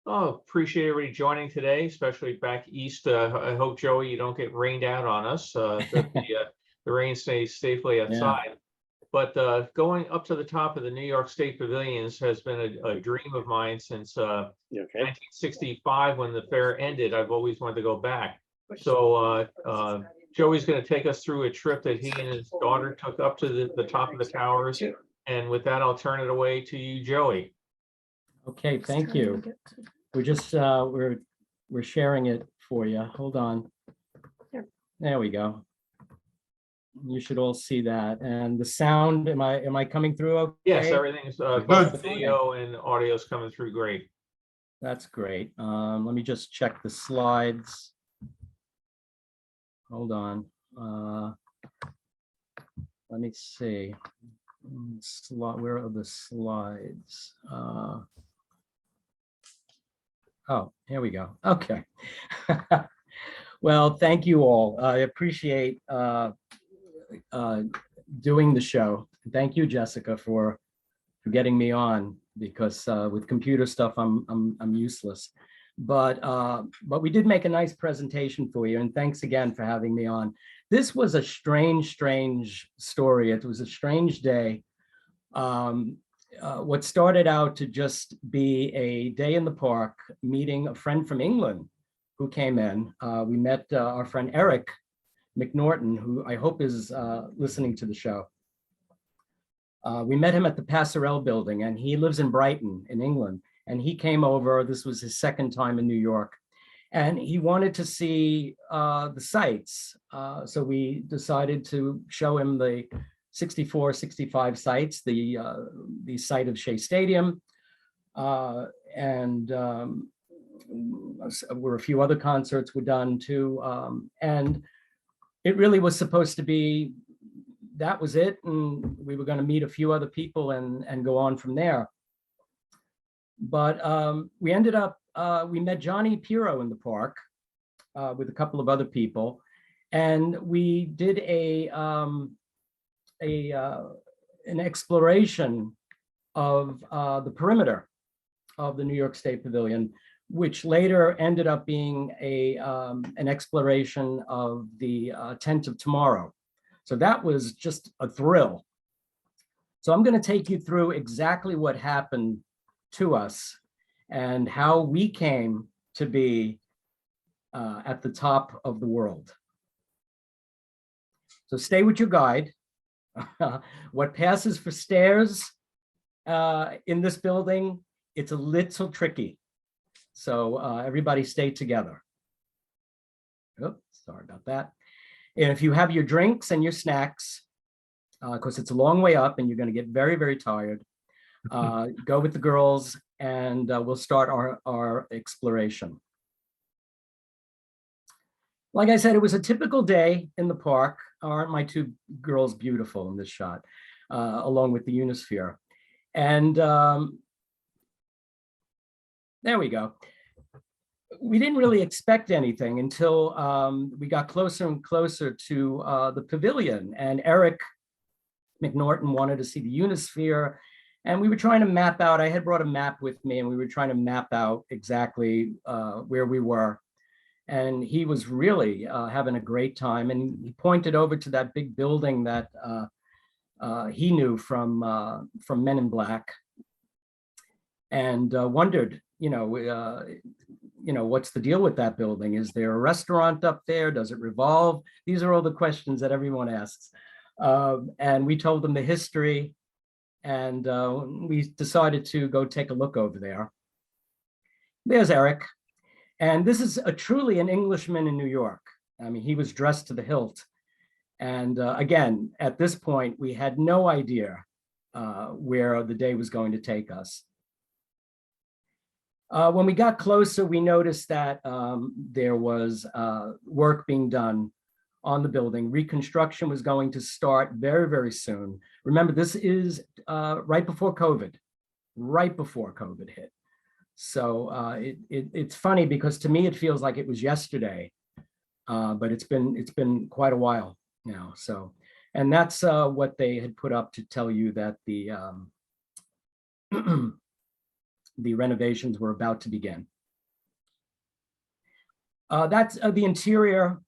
Oh, appreciate everybody joining today, especially back east. I hope, Joey, you don't get rained out on us, that the rain stays safely Yeah. outside. But going up to the top of the New York State Pavilions has been a dream of mine since You okay? 1965 when the fair ended. I've always wanted to go back. So Joey's going to take us through a trip that he and his daughter took up to the top of the towers. And with that, I'll turn it away to you, Joey. Okay, thank you. We're just we're sharing it for you. Hold on. There we go. You should all see that. And the sound, am I coming through okay? Yes, everything's both video and audio is coming through great. That's great. Let me just check the slides. Hold on. Let me see. Where are the slides? Oh, here we go. Okay. Well, thank you all. I appreciate doing the show. Thank you, Jessica, for getting me on, because with computer stuff, I'm useless. But we did make a nice presentation for you, and thanks again for having me on. This was a strange story. It was a strange day. What started out to just be a day in the park, meeting a friend from England who came in. We met our friend Eric McNorton, who I hope is listening to the show. We met him at the Passerelle building, and he lives in Brighton in England. And he came over, this was his second time in New York, and he wanted to see the sites. So we decided to show him the 64, 65 sites, the site of Shea Stadium, and where a few other concerts were done too. And it really was supposed to be, that was it. And we were going to meet a few other people and go on from there. But we ended up, we met Johnny Pirro in the park with a couple of other people. And we did an exploration of the perimeter of the New York State Pavilion, which later ended up being an exploration of the Tent of Tomorrow. So that was just a thrill. So I'm going to take you through exactly what happened to us and how we came to be at the top of the world. So stay with your guide. What passes for stairs in this building, it's a little tricky. So everybody stay together. Oops, sorry about that. And if you have your drinks and your snacks, because it's a long way up and you're going to get very tired, go with the girls and we'll start our exploration. Like I said, it was a typical day in the park. Aren't my two girls beautiful in this shot, along with the Unisphere? And there we go. We didn't really expect anything until we got closer and closer to the pavilion. And Eric McNorton wanted to see the Unisphere. And we were trying to map out, I had brought a map with me, and we were trying to map out exactly where we were. And he was really having a great time. And he pointed over to that big building that he knew from Men in Black, and wondered, what's the deal with that building? Is there a restaurant up there? Does it revolve? These are all the questions that everyone asks. And we told them the history, and we decided to go take a look over there. There's Eric. And this is truly an Englishman in New York. I mean, he was dressed to the hilt. And again, at this point, we had no idea where the day was going to take us. When we got closer, we noticed that there was work being done on the building. Reconstruction was going to start very soon. Remember, this is right before COVID hit. So it's funny because to me, it feels like it was yesterday, but it's been quite a while now. So, and that's what they had put up to tell you that the the renovations were about to begin. That's the interior,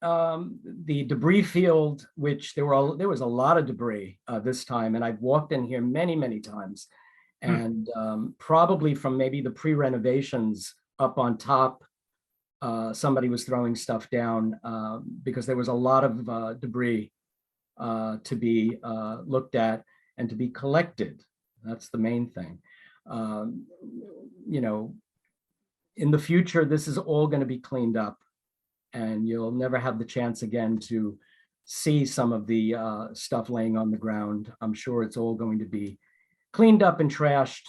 the debris field, which there was a lot of debris this time, and I've walked in here many times, and probably from maybe the pre-renovations up on top, somebody was throwing stuff down because there was a lot of debris to be looked at and to be collected. That's the main thing. You know, in the future, this is all going to be cleaned up, and you'll never have the chance again to see some of the stuff laying on the ground. I'm sure it's all going to be cleaned up and trashed,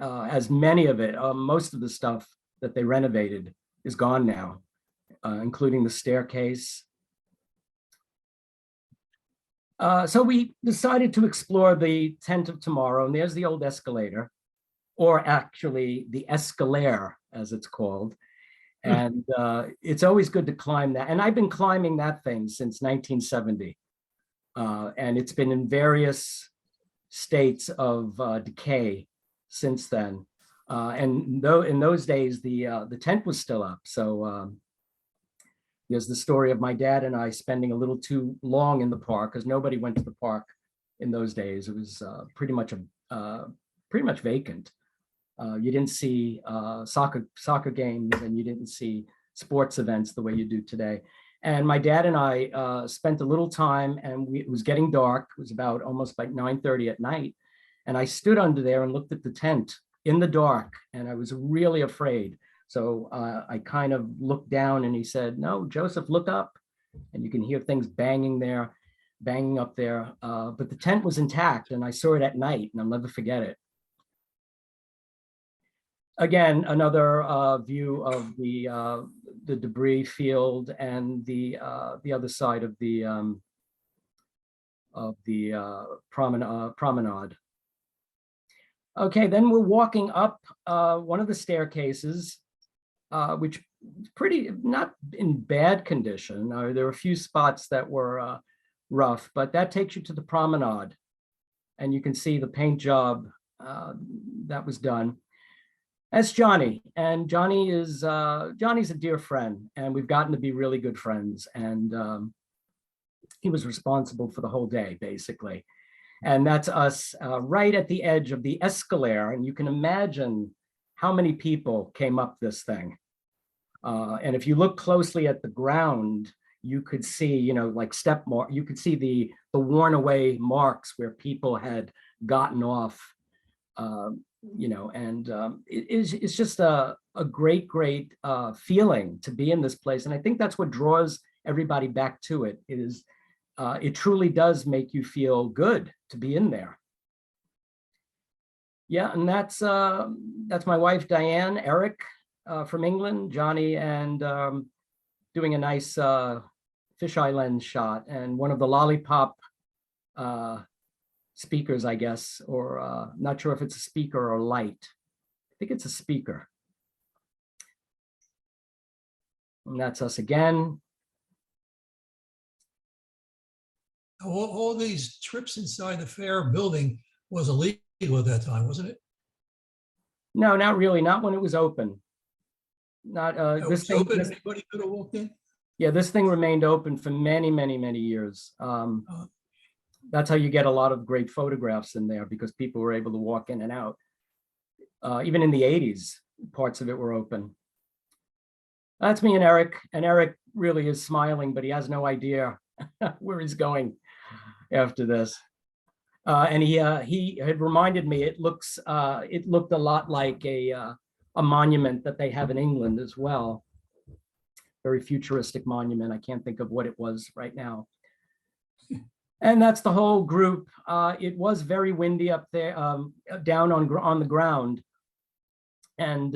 as many of it, most of the stuff that they renovated is gone now, including the staircase. So we decided to explore the tent of tomorrow, and there's the old escalator, or actually the escalaire, as it's called. And it's always good to climb that. And I've been climbing that thing since 1970. And it's been in various states of decay since then. And though in those days, the tent was still up. So there's the story of my dad and I spending a little too long in the park, because nobody went to the park in those days. It was pretty much vacant. You didn't see soccer games, and you didn't see sports events the way you do today. And my dad and I spent a little time, and it was getting dark. It was about almost like 9:30 at night. And I stood under there and looked at the tent in the dark, and I was really afraid. So I kind of looked down, and he said, "No, Joseph, look up." And you can hear things banging up there. But the tent was intact, and I saw it at night, and I'll never forget it. Again, another view of the debris field and the other side of the promenade. Okay, then we're walking up one of the staircases, which is pretty not in bad condition. There were a few spots that were rough, but that takes you to the promenade, and you can see the paint job that was done. That's Johnny, and Johnny's a dear friend, and we've gotten to be really good friends. And he was responsible for the whole day, basically. And that's us right at the edge of the escalaire, and you can imagine how many people came up this thing. And if you look closely at the ground, you could see, you know, like step mark. You could see the worn away marks where people had gotten off. You know, and it's just a great feeling to be in this place. And I think that's what draws everybody back to it. It truly does make you feel good to be in there. Yeah, and that's my wife, Diane, Eric from England, Johnny, and doing a nice fisheye lens shot, and one of the lollipop speakers, I guess, or not sure if it's a speaker or light. I think it's a speaker. And that's us again. All these trips inside the fair building was illegal at that time, wasn't it? No, not really. Not when it was open. Not this thing. Open, anybody could have walked in? Yeah, this thing remained open for many years. That's how you get a lot of great photographs in there, because people were able to walk in and out. Even in the 80s, parts of it were open. That's me and Eric really is smiling, but he has no idea where he's going after this. And he had reminded me it looked a lot like a monument that they have in England as well. Very futuristic monument. I can't think of what it was right now. And that's the whole group. It was very windy up there, down on the ground. And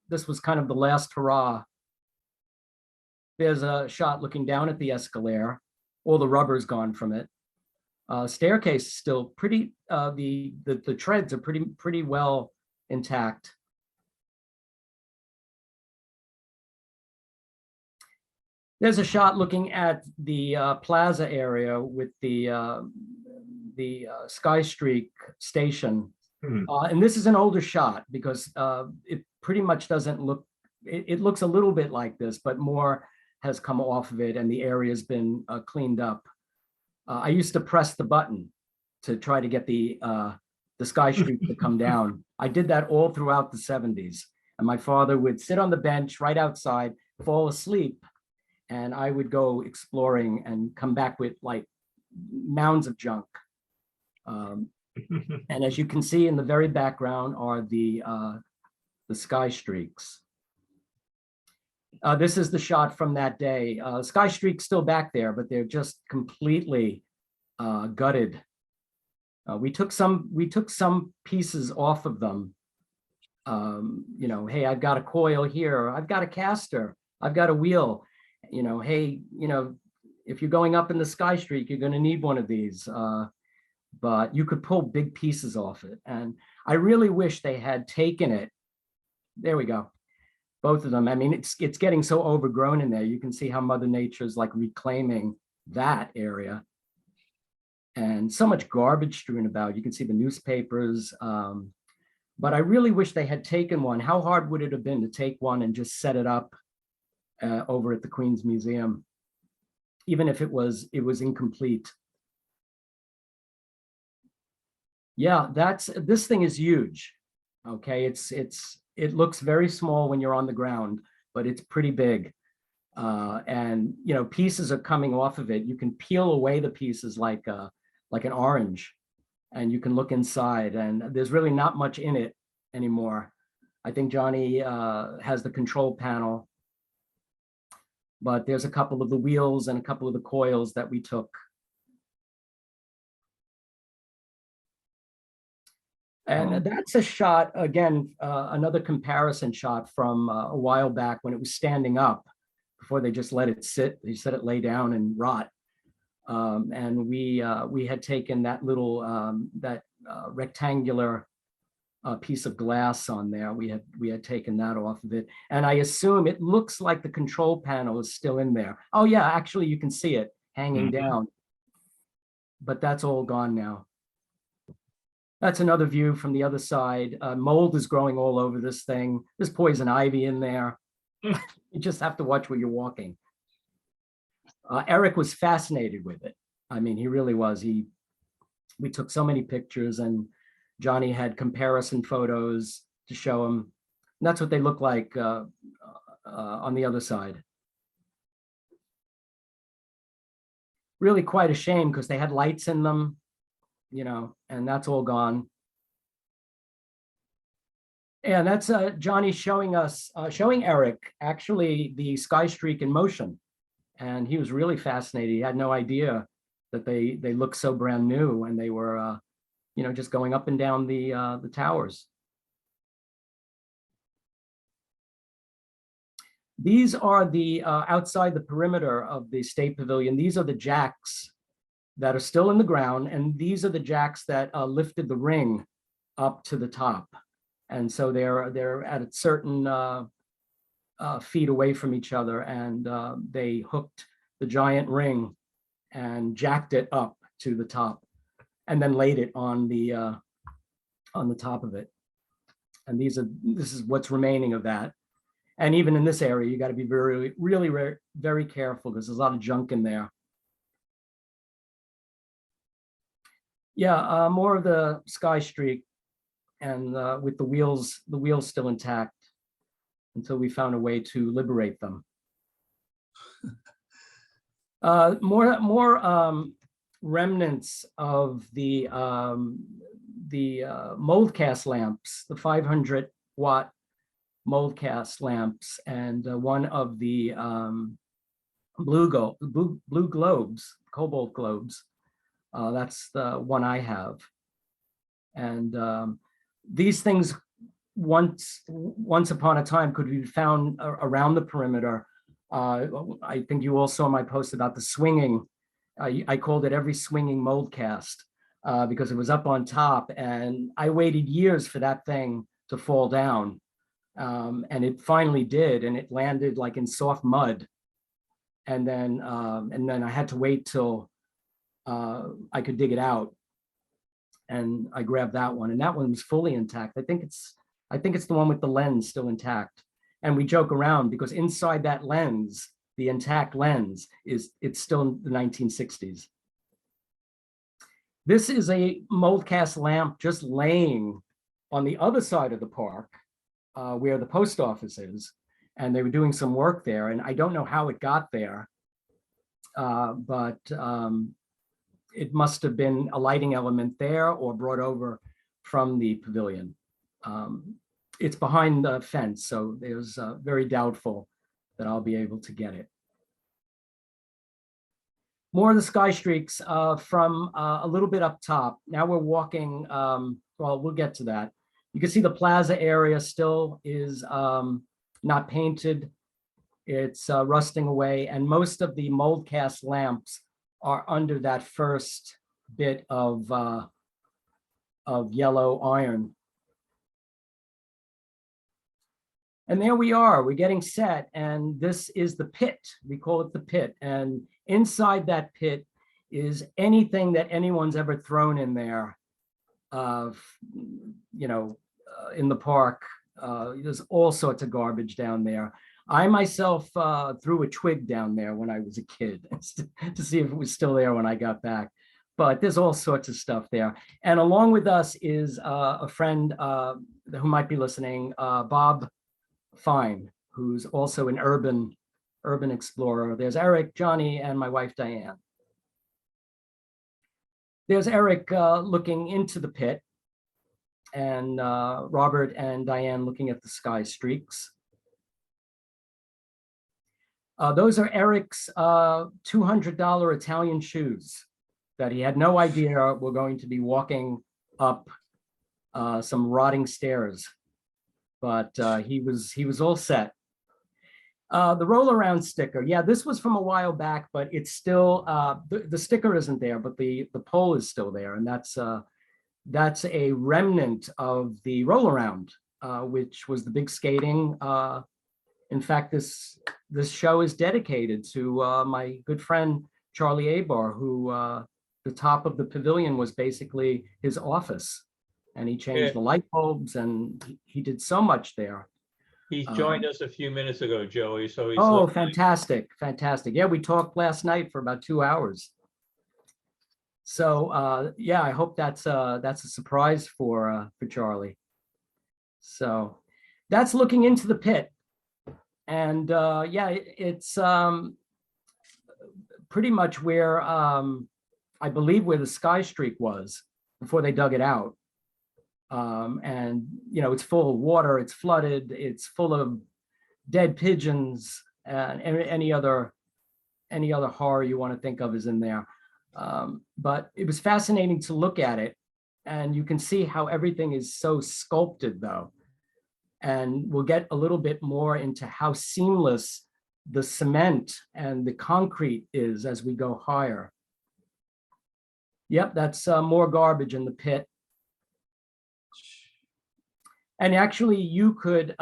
this was kind of the last hurrah. There's a shot looking down at the escalaire. All the rubber's gone from it. Staircase is still pretty, the treads are pretty well intact. There's a shot looking at the plaza area with the Sky Streak station. And this is an older shot because it pretty much doesn't look it looks a little bit like this, but more has come off of it and the area's been cleaned up. I used to press the button to try to get the sky streak to come down. I did that all throughout the 70s. And my father would sit on the bench right outside, fall asleep, and I would go exploring and come back with like mounds of junk. And as you can see in the very background are the sky streaks. This is the shot from that day. Sky streak's still back there, but they're just completely gutted. We took some pieces off of them. You know, hey, I've got a coil here. I've got a caster. I've got a wheel. You know, hey, you know, if you're going up in the sky streak, you're going to need one of these. But you could pull big pieces off it. And I really wish they had taken it. There we go. Both of them. I mean, it's getting so overgrown in there. You can see how Mother Nature's like reclaiming that area. And so much garbage strewn about. You can see the newspapers. But I really wish they had taken one. How hard would it have been to take one and just set it up over at the Queen's Museum, even if it was incomplete? Yeah, this thing is huge. Okay, it looks very small when you're on the ground, but it's pretty big. And you know, pieces are coming off of it. You can peel away the pieces like an orange, and you can look inside, and there's really not much in it anymore. I think Johnny has the control panel, but there's a couple of the wheels and a couple of the coils that we took. And that's a shot, again, another comparison shot from a while back when it was standing up before they just let it sit. They said it lay down and rot. And we had taken that little, rectangular piece of glass on there. We had taken that off of it. And I assume it looks like the control panel is still in there. Oh yeah, actually you can see it hanging down, but that's all gone now. That's another view from the other side. Mold is growing all over this thing. There's poison ivy in there. You just have to watch where you're walking. Eric was fascinated with it. I mean, he really was. We took so many pictures, and Johnny had comparison photos to show him. And that's what they look like on the other side. Really quite a shame because they had lights in them, you know, and that's all gone. And that's Johnny showing Eric actually the sky streak in motion. And he was really fascinated. He had no idea that they looked so brand new, and they were, you know, just going up and down the towers. These are the outside the perimeter of the State Pavilion. These are the jacks that are still in the ground, and these are the jacks that lifted the ring up to the top. And so they're at a certain feet away from each other, and they hooked the giant ring and jacked it up to the top, and then laid it on the top of it. And this is what's remaining of that. And even in this area, you got to be really very careful because there's a lot of junk in there. Yeah, more of the sky streak, and with the wheels still intact until we found a way to liberate them. More remnants of the mold cast lamps, the 500-watt mold cast lamps, and one of the blue globes, cobalt globes. That's the one I have. And these things once upon a time could be found around the perimeter. I think you all saw my post about the swinging. I called it every swinging mold cast because it was up on top, and I waited years for that thing to fall down. And it finally did, and it landed like in soft mud. And then I had to wait till I could dig it out, and I grabbed that one, and that one was fully intact. I think it's the one with the lens still intact. And we joke around because inside that lens, the intact lens, it's still the 1960s. This is a mold cast lamp just laying on the other side of the park where the post office is. And they were doing some work there. And I don't know how it got there, but it must have been a lighting element there or brought over from the pavilion. It's behind the fence, so there's very doubtful that I'll be able to get it. More of the sky streaks from a little bit up top. Now we're walking, well, we'll get to that. You can see the plaza area still is not painted. It's rusting away, and most of the mold cast lamps are under that first bit of yellow iron. And there we are, we're getting set, and this is the pit. We call it the pit, and inside that pit is anything that anyone's ever thrown in there, in the park. There's all sorts of garbage down there. I myself threw a twig down there when I was a kid to see if it was still there when I got back. But there's all sorts of stuff there. And along with us is a friend who might be listening, Bob Fine, who's also an urban explorer. There's Eric, Johnny, and my wife, Diane. There's Eric looking into the pit, and Robert and Diane looking at the sky streaks. Those are Eric's $200 Italian shoes that he had no idea were going to be walking up some rotting stairs, but he was all set. The roll around sticker, yeah, this was from a while back, but it's still, the sticker isn't there, but the pole is still there, and that's a remnant of the roll around, which was the big skating. In fact, this show is dedicated to my good friend, Charlie Abar, who the top of the pavilion was basically his office. And he changed the light bulbs, and he did so much there. He joined us a few minutes ago, Joey, so he's oh, fantastic, fantastic. Yeah, we talked last night for about 2 hours. So yeah, I hope that's a surprise for Charlie. So that's looking into the pit. And yeah, it's pretty much where I believe where the sky streak was before they dug it out. And it's full of water, it's flooded, it's full of dead pigeons, and any other horror you want to think of is in there. But it was fascinating to look at it, and you can see how everything is so sculpted though. And we'll get a little bit more into how seamless the cement and the concrete is as we go higher. Yep, that's more garbage in the pit. And actually you could,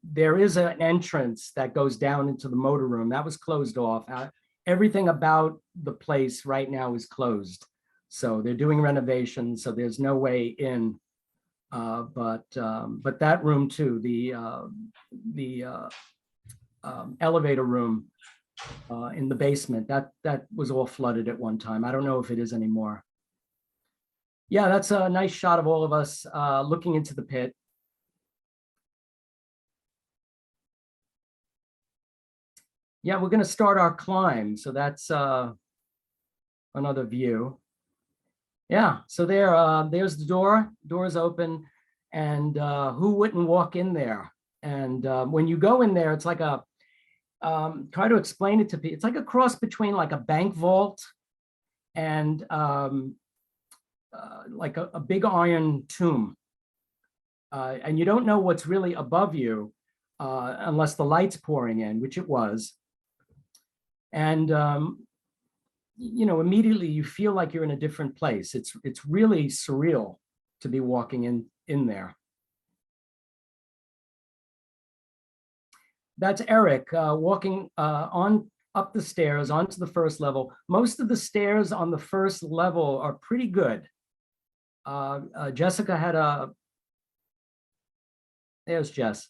there is an entrance that goes down into the motor room. That was closed off. Everything about the place right now is closed. So they're doing renovations, so there's no way in. But that room too, the elevator room in the basement, that was all flooded at one time. I don't know if it is anymore. Yeah, that's a nice shot of all of us looking into the pit. Yeah, we're going to start our climb. So that's another view. Yeah, so there's the door. Door is open, and who wouldn't walk in there? And when you go in there, it's like a try to explain it to people. It's like a cross between like a bank vault and like a big iron tomb. And you don't know what's really above you unless the light's pouring in, which it was. And immediately you feel like you're in a different place. It's really surreal to be walking in there. That's Eric walking up the stairs onto the first level. Most of the stairs on the first level are pretty good. Jessica had there's Jess.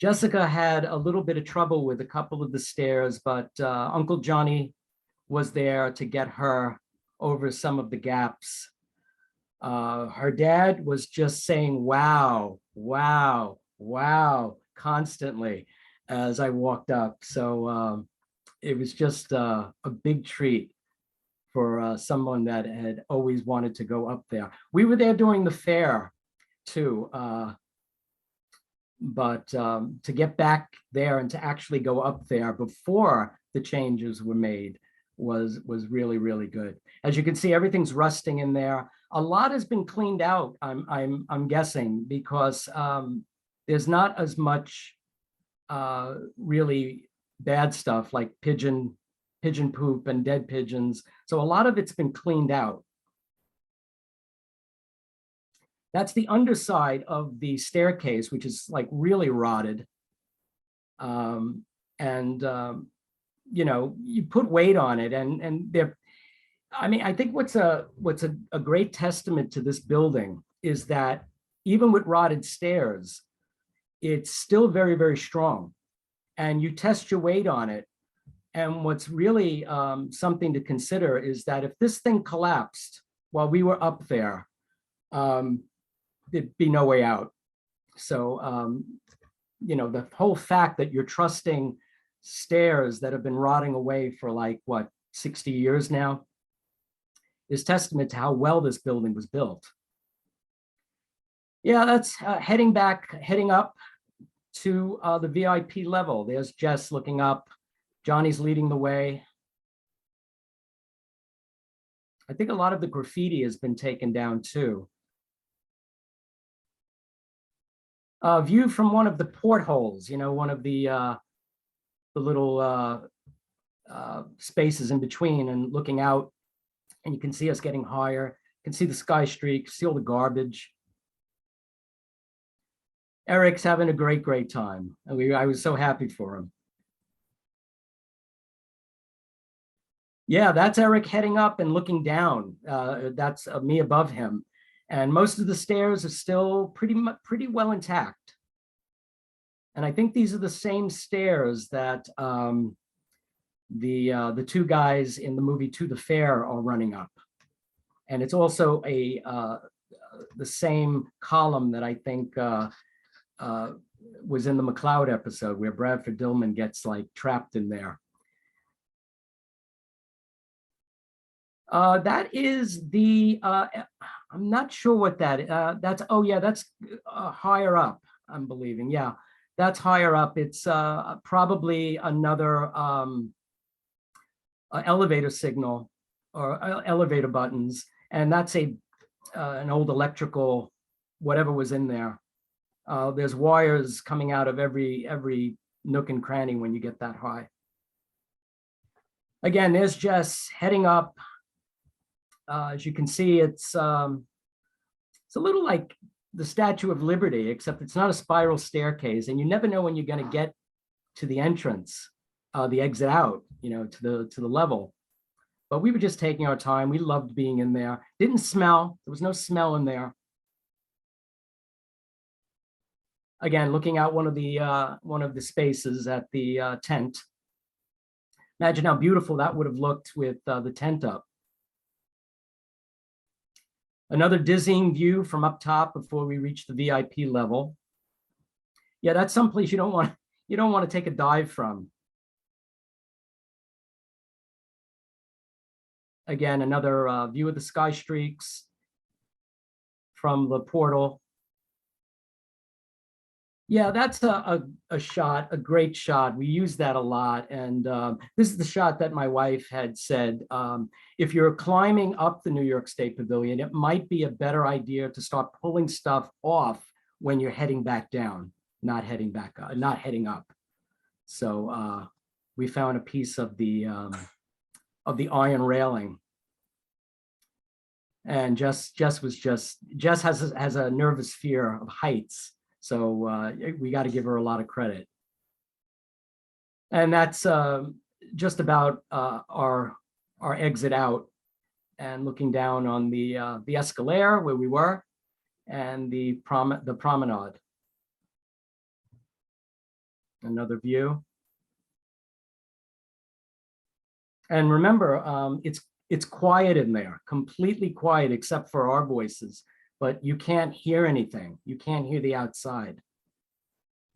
Jessica had a little bit of trouble with a couple of the stairs, but Uncle Johnny was there to get her over some of the gaps. Her dad was just saying, wow, wow, wow, constantly as I walked up. So it was just a big treat for someone that had always wanted to go up there. We were there during the fair too. But to get back there and to actually go up there before the changes were made was really, really good. As you can see, everything's rusting in there. A lot has been cleaned out, I'm guessing, because there's not as much really bad stuff like pigeon poop and dead pigeons. So a lot of it's been cleaned out. That's the underside of the staircase, which is like really rotted. You know, you put weight on it, and they're, I mean, I think what's a great testament to this building is that even with rotted stairs, it's still very, very strong. And you test your weight on it. And what's really something to consider is that if this thing collapsed while we were up there, there'd be no way out. So, you know, the whole fact that you're trusting stairs that have been rotting away for like, what, 60 years now, is testament to how well this building was built. Yeah, that's heading up to the VIP level. There's Jess looking up. Johnny's leading the way. I think a lot of the graffiti has been taken down too. View from one of the portholes, you know, one of the little spaces in between, and looking out, and you can see us getting higher. You can see the sky streak, see all the garbage. Eric's having a great, great time. And I was so happy for him. Yeah, that's Eric heading up and looking down. That's me above him. And most of the stairs are still pretty well intact. And I think these are the same stairs that the two guys in the movie To the Fair are running up. And it's also the same column that I think was in the McCloud episode where Bradford Dillman gets like trapped in there. That is the, I'm not sure what that is. That's, oh yeah, that's higher up, I'm believing. Yeah, that's higher up. It's probably another elevator signal or elevator buttons. And that's an old electrical, whatever was in there. There's wires coming out of every nook and cranny when you get that high. Again, there's Jess heading up. As you can see, it's a little like the Statue of Liberty, except it's not a spiral staircase, and you never know when you're going to get to the entrance, the exit out, you know, to the level. But we were just taking our time. We loved being in there. Didn't smell. There was no smell in there. Again, looking out one of the spaces at the tent. Imagine how beautiful that would have looked with the tent up. Another dizzying view from up top before we reach the VIP level. Yeah, that's someplace you don't want to take a dive from. Again, another view of the sky streaks from the portal. Yeah, that's a shot, a great shot. We use that a lot. And this is the shot that my wife had said, if you're climbing up the New York State Pavilion, it might be a better idea to start pulling stuff off when you're heading back down, not heading up. So we found a piece of the iron railing. And Jess has a nervous fear of heights. So we got to give her a lot of credit. And that's just about our exit out, and looking down on the escalator where we were, and the promenade. Another view. And remember, it's quiet in there, completely quiet except for our voices, but you can't hear anything. You can't hear the outside.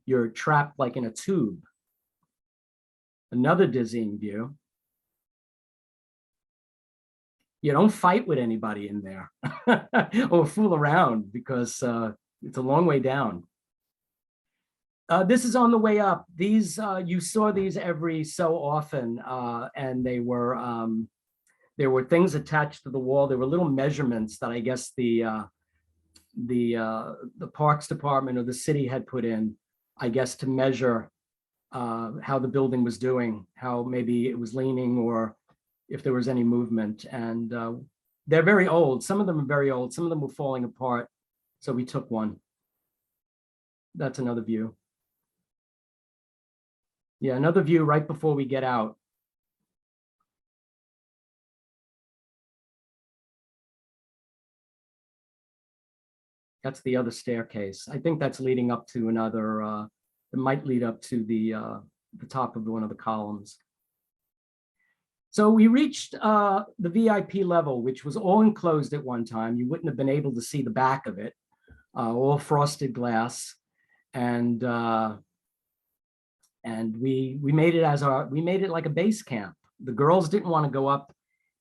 You're trapped like in a tube. Another dizzying view. You don't fight with anybody in there or fool around because it's a long way down. This is on the way up. These, you saw these every so often, and there were things attached to the wall. There were little measurements that I guess the Parks Department or the city had put in, I guess, to measure how the building was doing, how maybe it was leaning or if there was any movement. And they're very old. Some of them are very old. Some of them were falling apart. So we took one. That's another view. Yeah, another view right before we get out. That's the other staircase. I think that's leading up to another, it might lead up to the top of one of the columns. So we reached the VIP level, which was all enclosed at one time. You wouldn't have been able to see the back of it, all frosted glass. And we made it like a base camp. The girls didn't want to go up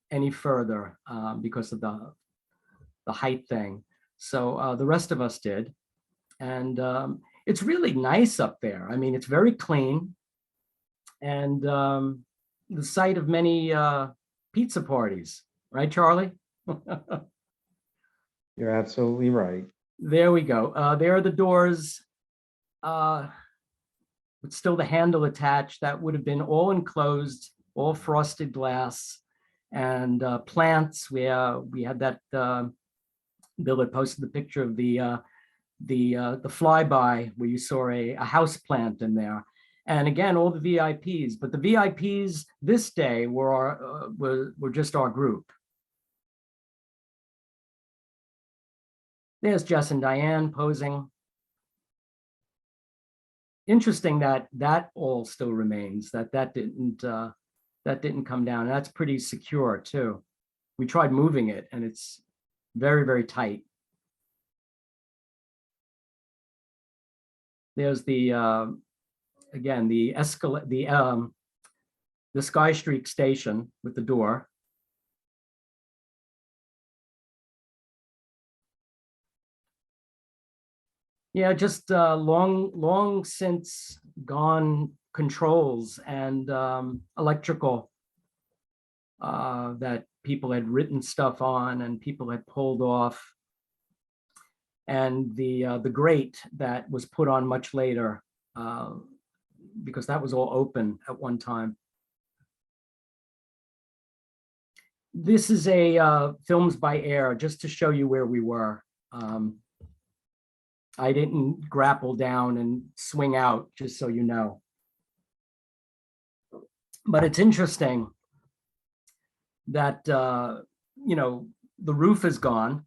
any further because of the height thing. So the rest of us did. And it's really nice up there. I mean, it's very clean. And the site of many pizza parties, right, Charlie? You're absolutely right. There we go. There are the doors. But still the handle attached. That would have been all enclosed, all frosted glass, and plants. We had that Bill had posted the picture of the flyby where you saw a house plant in there. And again, all the VIPs, but the VIPs this day were just our group. There's Jess and Diane posing. Interesting that all still remains, that didn't come down. And that's pretty secure too. We tried moving it and it's very, very tight. There's the again, the Sky Streak station with the door. Yeah, just long since gone controls and electrical that people had written stuff on and people had pulled off. And the grate that was put on much later because that was all open at one time. This is a films by air, just to show you where we were. I didn't grapple down and swing out, just so you know. But it's interesting that, you know, the roof is gone.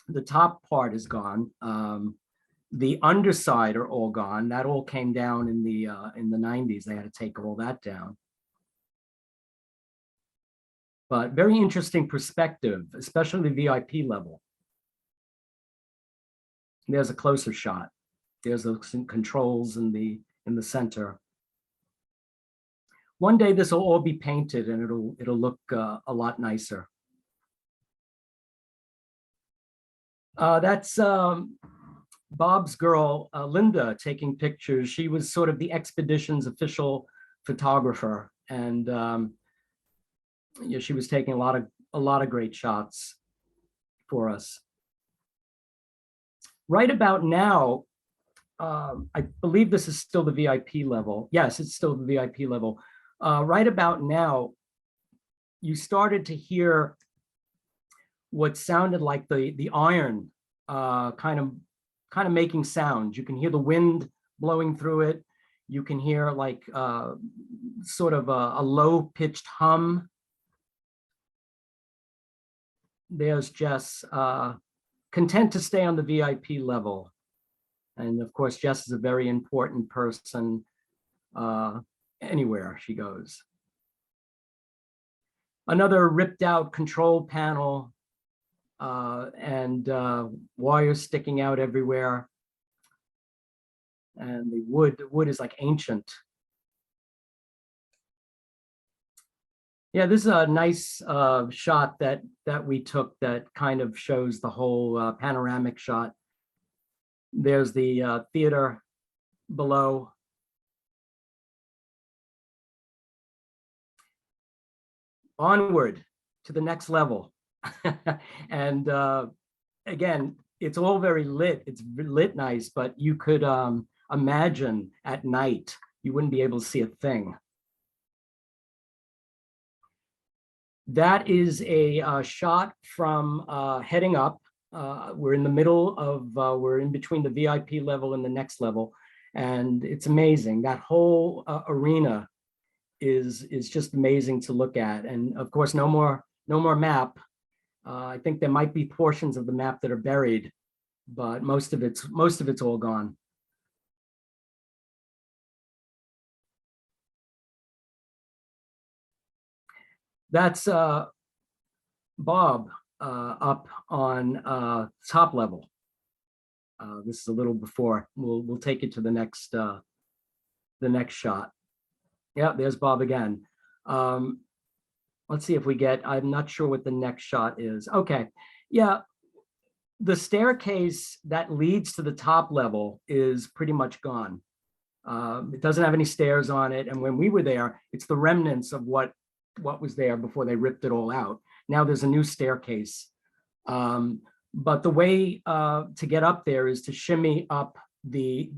The top part is gone. The underside are all gone. That all came down in the 90s. They had to take all that down. But very interesting perspective, especially the VIP level. There's a closer shot. There's the controls in the center. One day this will all be painted and it'll look a lot nicer. That's Bob's girl, Linda, taking pictures. She was sort of the expedition's official photographer, and yeah, she was taking a lot of great shots for us. Right about now, I believe this is still the VIP level. Yes, it's still the VIP level. Right about now, you started to hear what sounded like the iron kind of making sound. You can hear the wind blowing through it. You can hear like sort of a low-pitched hum. There's Jess, content to stay on the VIP level. And of course, Jess is a very important person anywhere she goes. Another ripped out control panel and wires sticking out everywhere. And the wood is like ancient. Yeah, this is a nice shot that we took that kind of shows the whole panoramic shot. There's the theater below. Onward to the next level. And again, it's all very lit. It's lit nice, but you could imagine at night, you wouldn't be able to see a thing. That is a shot from heading up. We're in the middle of, we're in between the VIP level and the next level. And it's amazing. That whole arena is just amazing to look at. And of course, no more map. I think there might be portions of the map that are buried, but most of it's all gone. That's Bob up on top level. This is a little before. We'll take it to the next shot. Yeah, there's Bob again. Let's see if we get, I'm not sure what the next shot is. Okay, yeah, the staircase that leads to the top level is pretty much gone. It doesn't have any stairs on it. And when we were there, it's the remnants of what was there before they ripped it all out. Now there's a new staircase. But the way to get up there is to shimmy up the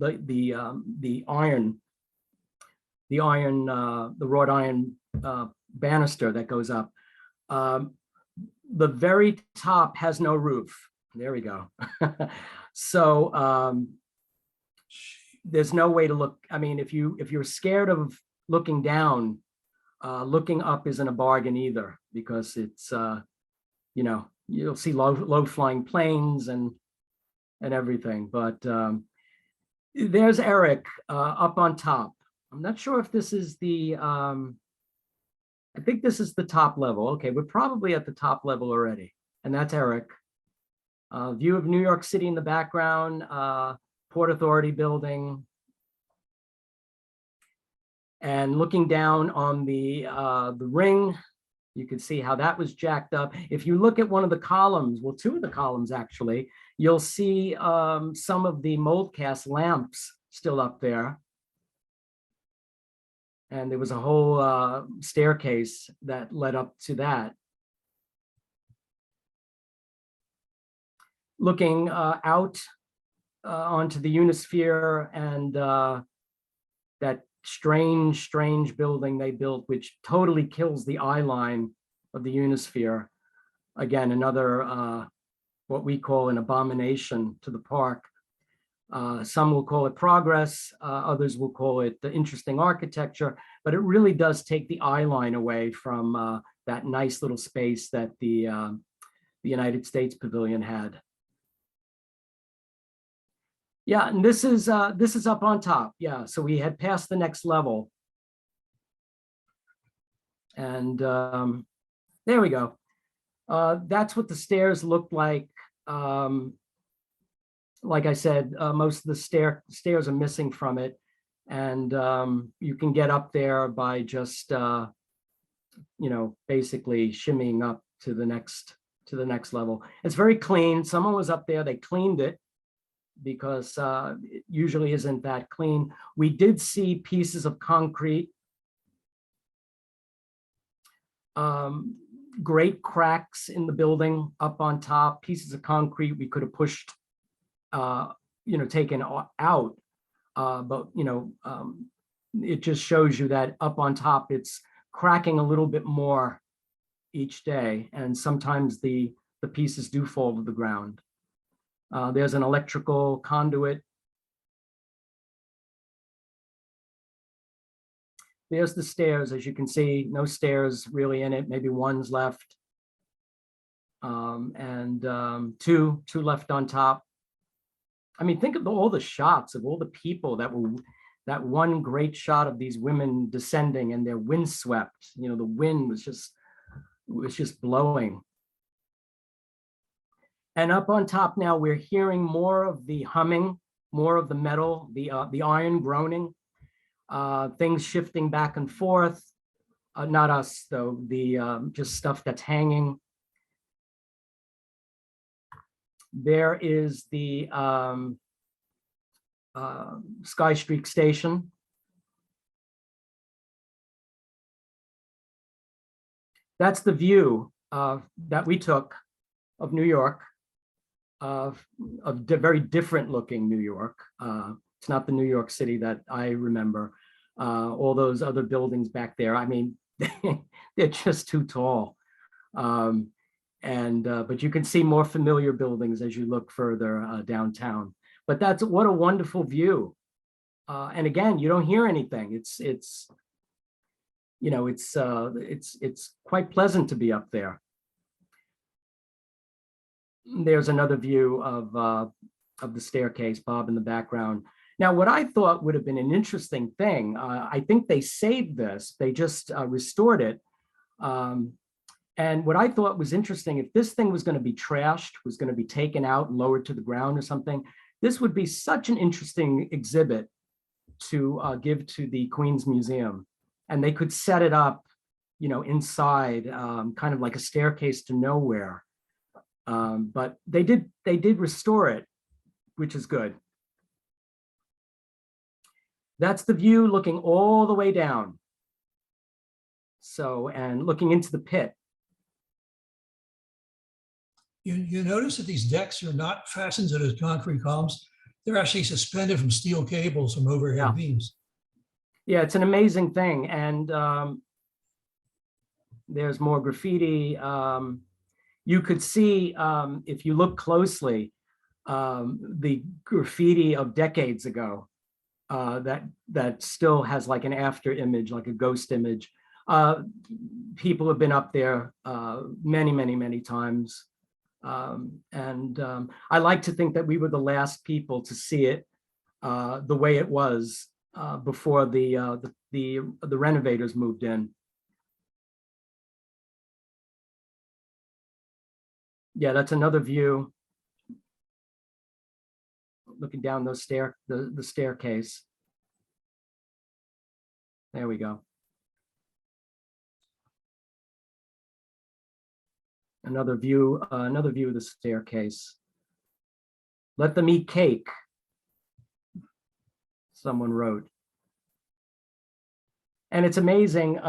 wrought iron banister that goes up. The very top has no roof. There we go. So there's no way to look. I mean, if you're scared of looking down, looking up isn't a bargain either, because it's you know, you'll see low flying planes and everything. But there's Eric up on top. I'm not sure if this is the I think this is the top level. Okay, we're probably at the top level already. And that's Eric. View of New York City in the background, Port Authority building. And looking down on the ring, you can see how that was jacked up. If you look at one of the columns, well, two of the columns actually, you'll see some of the mold cast lamps still up there. And there was a whole staircase that led up to that. Looking out onto the Unisphere and that strange building they built, which totally kills the eye line of the Unisphere. Again, another what we call an abomination to the park. Some will call it progress, others will call it the interesting architecture, but it really does take the eye line away from that nice little space that the United States Pavilion had. Yeah, and this is up on top. Yeah, so we had passed the next level. And there we go. That's what the stairs looked like. Like I said, most of the stairs are missing from it. And you can get up there by just, you know, basically shimmying up to the next level. It's very clean. Someone was up there, they cleaned it, because it usually isn't that clean. We did see pieces of concrete, great cracks in the building up on top, pieces of concrete we could have pushed, you know, taken out. But, you know, it just shows you that up on top, it's cracking a little bit more each day. And sometimes the pieces do fall to the ground. There's an electrical conduit. There's the stairs, as you can see, no stairs really in it, maybe one's left. And two left on top. I mean, think of all the shots of all the people that were, that one great shot of these women descending and they're windswept. You know, the wind was just blowing. And up on top now, we're hearing more of the humming, more of the metal, the iron groaning, things shifting back and forth. Not us though, the just stuff that's hanging. There is the Sky Streak Station. That's the view that we took of New York, of very different looking New York. It's not the New York City that I remember. All those other buildings back there, I mean, they're just too tall. But you can see more familiar buildings as you look further downtown. But that's what a wonderful view. And again, you don't hear anything. It's you know, it's quite pleasant to be up there. There's another view of the staircase, Bob in the background. Now, what I thought would have been an interesting thing, I think they saved this, they just restored it. And what I thought was interesting, if this thing was going to be trashed, was going to be taken out and lowered to the ground or something, this would be such an interesting exhibit to give to the Queen's Museum. And they could set it up, you know, inside, kind of like a staircase to nowhere. But they did restore it, which is good. That's the view looking all the way down. So, and looking into the pit. You notice that these decks are not fastened to the concrete columns. They're actually suspended from steel cables from overhead beams. Yeah, it's an amazing thing. And there's more graffiti. You could see, if you look closely, the graffiti of decades ago that still has like an after image, like a ghost image. People have been up there many, many, many times. I like to think that we were the last people to see it the way it was before the renovators moved in. Yeah, that's another view. Looking down those the staircase. There we go. Another view of the staircase. Let them eat cake, someone wrote. And it's amazing.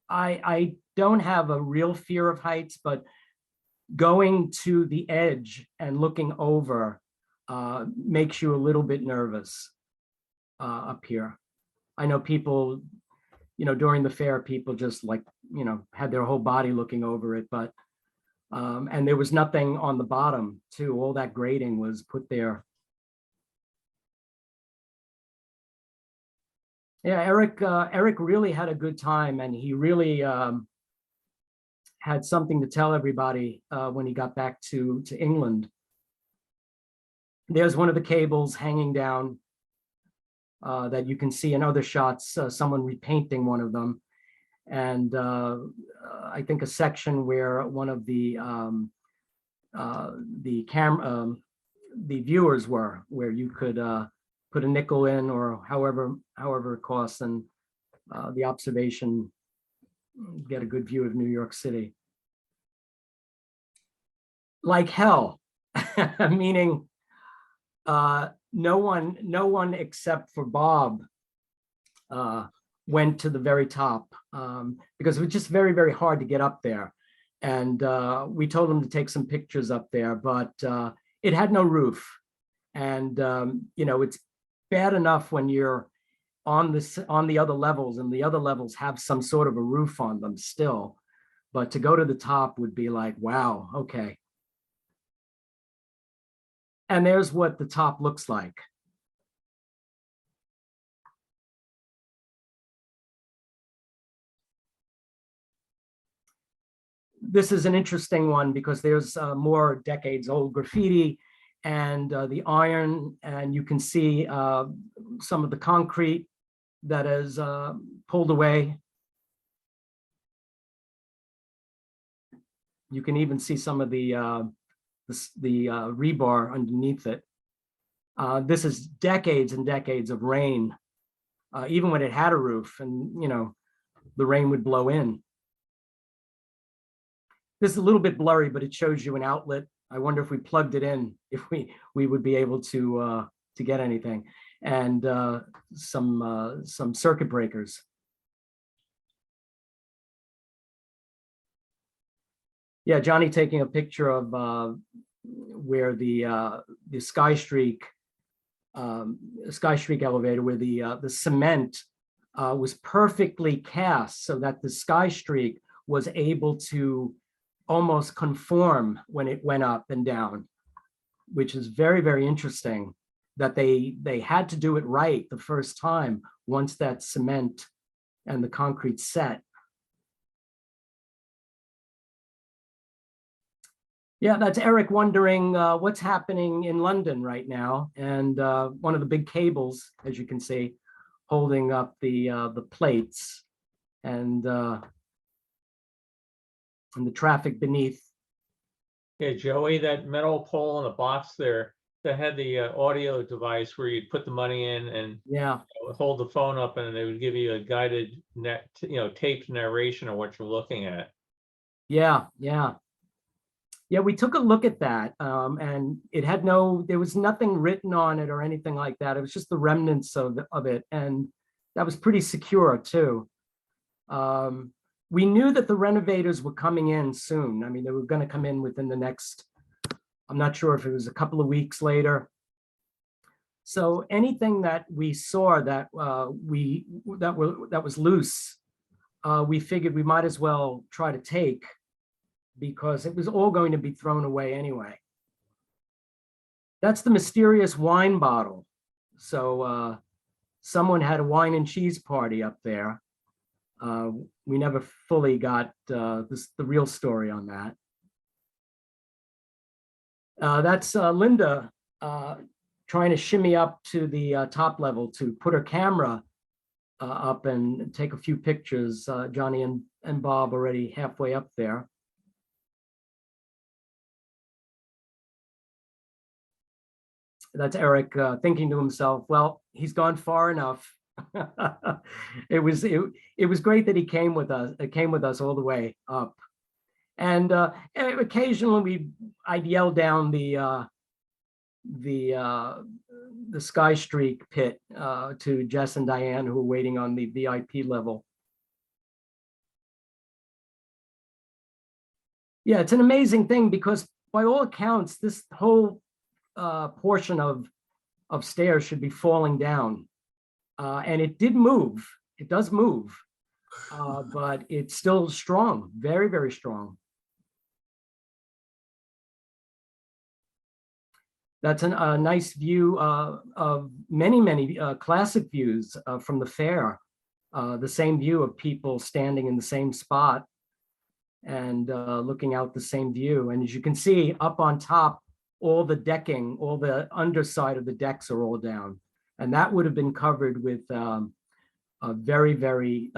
I don't have a real fear of heights, but going to the edge and looking over makes you a little bit nervous up here. I know people, you know, during the fair, people just like, you know, had their whole body looking over it, but, and there was nothing on the bottom too. All that grading was put there. Yeah, Eric really had a good time, and he really had something to tell everybody when he got back to England. There's one of the cables hanging down that you can see in other shots, someone repainting one of them. And I think a section where one of the viewers were, where you could put a nickel in, or however it costs, and the observation, get a good view of New York City. Like hell, meaning no one except for Bob went to the very top because it was just very, very hard to get up there. And we told him to take some pictures up there, but it had no roof. And you know, it's bad enough when you're on the other levels, and the other levels have some sort of a roof on them still. But to go to the top would be like, wow, okay. And there's what the top looks like. This is an interesting one because there's more decades old graffiti, and the iron, and you can see some of the concrete that is pulled away. You can even see some of the rebar underneath it. This is decades and decades of rain, even when it had a roof, and the rain would blow in. This is a little bit blurry, but it shows you an outlet. I wonder if we plugged it in, if we would be able to get anything, and some circuit breakers. Yeah, Johnny taking a picture of where the Sky Streak elevator, where the cement was perfectly cast so that the Sky Streak was able to almost conform when it went up and down, which is very, very interesting that they had to do it right the first time once that cement and the concrete set. Yeah, that's Eric wondering what's happening in London right now. And one of the big cables, as you can see, holding up the plates and the traffic beneath. Yeah, Joey, that metal pole in the box there that had the audio device where you'd put the money in and Yeah, hold the phone up, and they would give you a guided taped narration of what you're looking at. yeah. Yeah, we took a look at that, and it had there was nothing written on it or anything like that. It was just the remnants of it, and that was pretty secure too. We knew that the renovators were coming in soon. I mean, they were going to come in within the next, I'm not sure if it was a couple of weeks later. So anything that we saw that that was loose, we figured we might as well try to take, because it was all going to be thrown away anyway. That's the mysterious wine bottle. So someone had a wine and cheese party up there. We never fully got the real story on that. That's Linda trying to shimmy up to the top level to put her camera up and take a few pictures. Johnny and Bob already halfway up there. That's Eric thinking to himself, well, he's gone far enough. It was great that he came with us all the way up. And occasionally I'd yell down the Sky Streak pit to Jess and Diane, who were waiting on the VIP level. Yeah, it's an amazing thing, because by all accounts, this whole portion of stairs should be falling down, and it did move. It does move, but it's still strong, very, very strong. That's a nice view of many classic views from the fair. The same view of people standing in the same spot and looking out the same view. And as you can see, up on top, all the decking, all the underside of the decks are all down. And that would have been covered with a very, very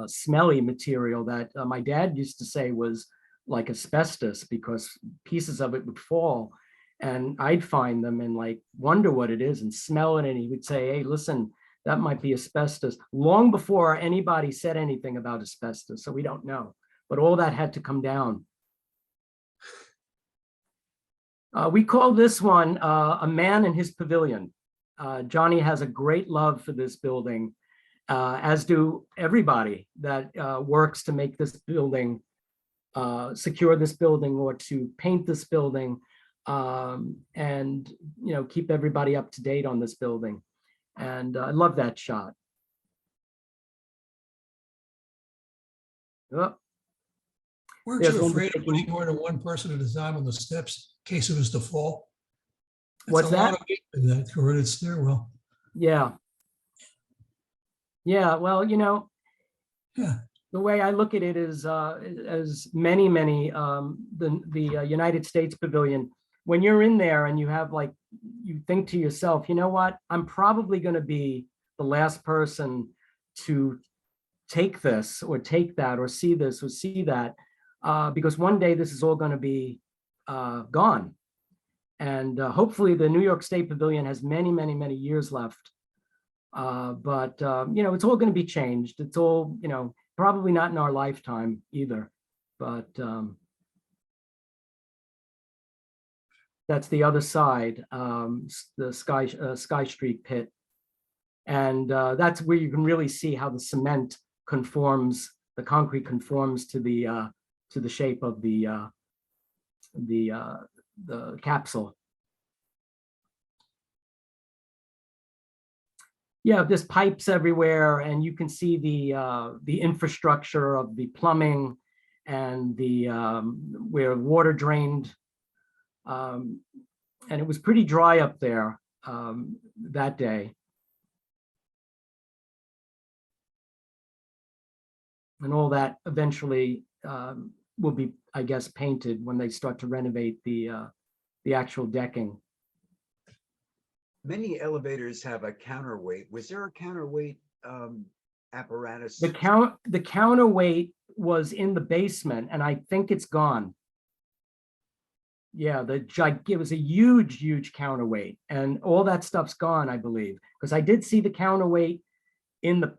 smelly material that my dad used to say was like asbestos, because pieces of it would fall and I'd find them and like wonder what it is and smell it. And he would say, hey, listen, that might be asbestos, long before anybody said anything about asbestos. So we don't know, but all that had to come down. We call this one A Man in His Pavilion. Johnny has a great love for this building, as do everybody that works to make this building, secure this building, or to paint this building, and keep everybody up to date on this building. And I love that shot. Oh. Weren't you afraid of putting more than one person at a time on the steps in case it was to fall? What's that? In that corroded stairwell. Yeah. Yeah, well, Yeah. The way I look at it is as many, the United States Pavilion, when you're in there and you have like, you think to yourself, you know what, I'm probably going to be the last person to take this or take that or see this or see that, because one day this is all going to be gone. And hopefully the New York State Pavilion has many years left. But it's all going to be changed. It's all, probably not in our lifetime either. But that's the other side, the Sky Street pit. And that's where you can really see how the cement conforms, the concrete conforms to the shape of the capsule. Yeah, there's pipes everywhere, and you can see the infrastructure of the plumbing and the where water drained. And it was pretty dry up there that day. And all that eventually will be, I guess, painted when they start to renovate the actual decking. Many elevators have a counterweight. Was there a counterweight apparatus? The counterweight was in the basement, and I think it's gone. Yeah, it was a huge counterweight, and all that stuff's gone, I believe, because I did see the counterweight in the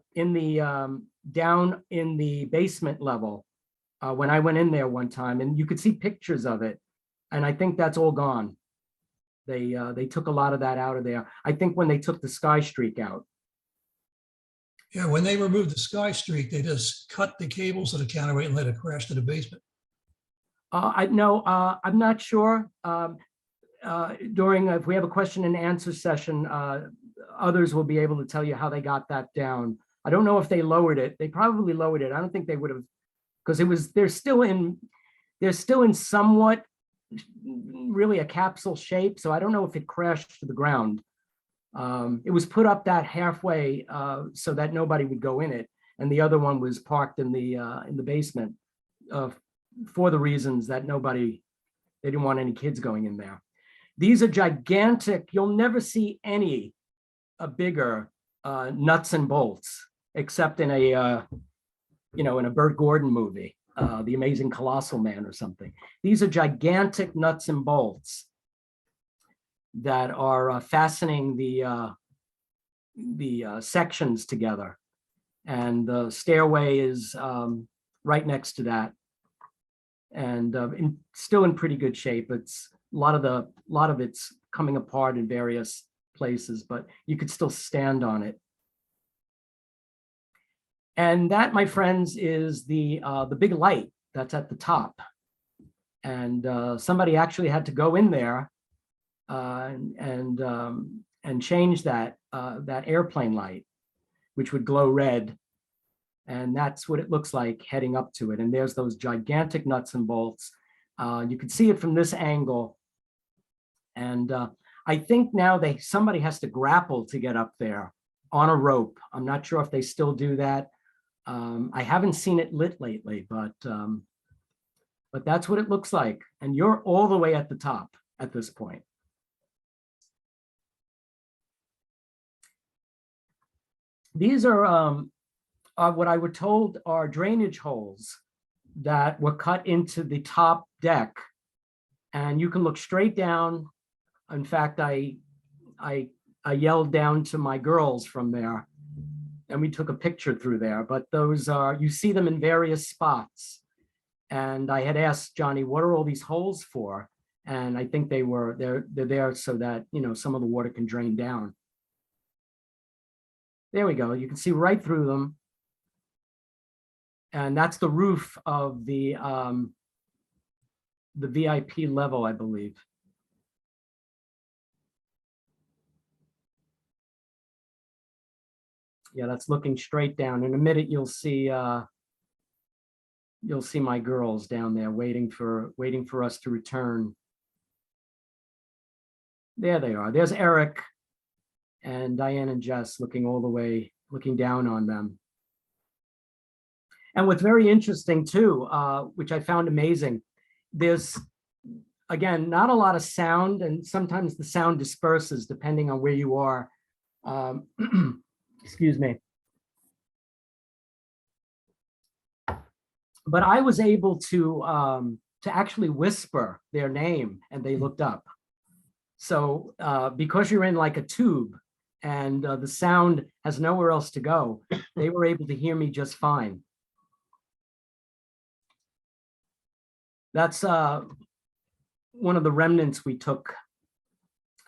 down in the basement level when I went in there one time, and you could see pictures of it, and I think that's all gone. They took a lot of that out of there. I think when they took the Sky Streak out. Yeah, when they removed the Sky Streak, they just cut the cables of the counterweight and let it crash to the basement. I'm not sure. If we have a question and answer session, others will be able to tell you how they got that down. I don't know if they lowered it. They probably lowered it. I don't think they would have, because they're still in somewhat really a capsule shape. So I don't know if it crashed to the ground. It was put up that halfway so that nobody would go in it, and the other one was parked in the basement for the reasons that they didn't want any kids going in there. These are gigantic. You'll never see any bigger nuts and bolts except in a in a Burt Gordon movie, The Amazing Colossal Man or something. These are gigantic nuts and bolts that are fastening the sections together, and the stairway is right next to that, and still in pretty good shape. It's a lot of it's coming apart in various places, but you could still stand on it. And that, my friends, is the big light that's at the top. And somebody actually had to go in there and change that airplane light, which would glow red. And that's what it looks like heading up to it. And there's those gigantic nuts and bolts. You can see it from this angle. And I think now somebody has to grapple to get up there on a rope. I'm not sure if they still do that. I haven't seen it lit lately, but that's what it looks like. And you're all the way at the top at this point. These are what I were told are drainage holes that were cut into the top deck. And you can look straight down. In fact, I yelled down to my girls from there, and we took a picture through there. But those are, you see them in various spots. And I had asked Johnny, what are all these holes for? And I think they're there so that, some of the water can drain down. There we go. You can see right through them. And that's the roof of the VIP level, I believe. Yeah, that's looking straight down. In a minute, you'll see my girls down there waiting for us to return. There they are. There's Eric and Diane and Jess looking down on them. And what's very interesting too, which I found amazing, there's, again, not a lot of sound, and sometimes the sound disperses depending on where you are. Excuse me. But I was able to actually whisper their name, and they looked up. So because you're in like a tube and the sound has nowhere else to go, they were able to hear me just fine. That's one of the remnants we took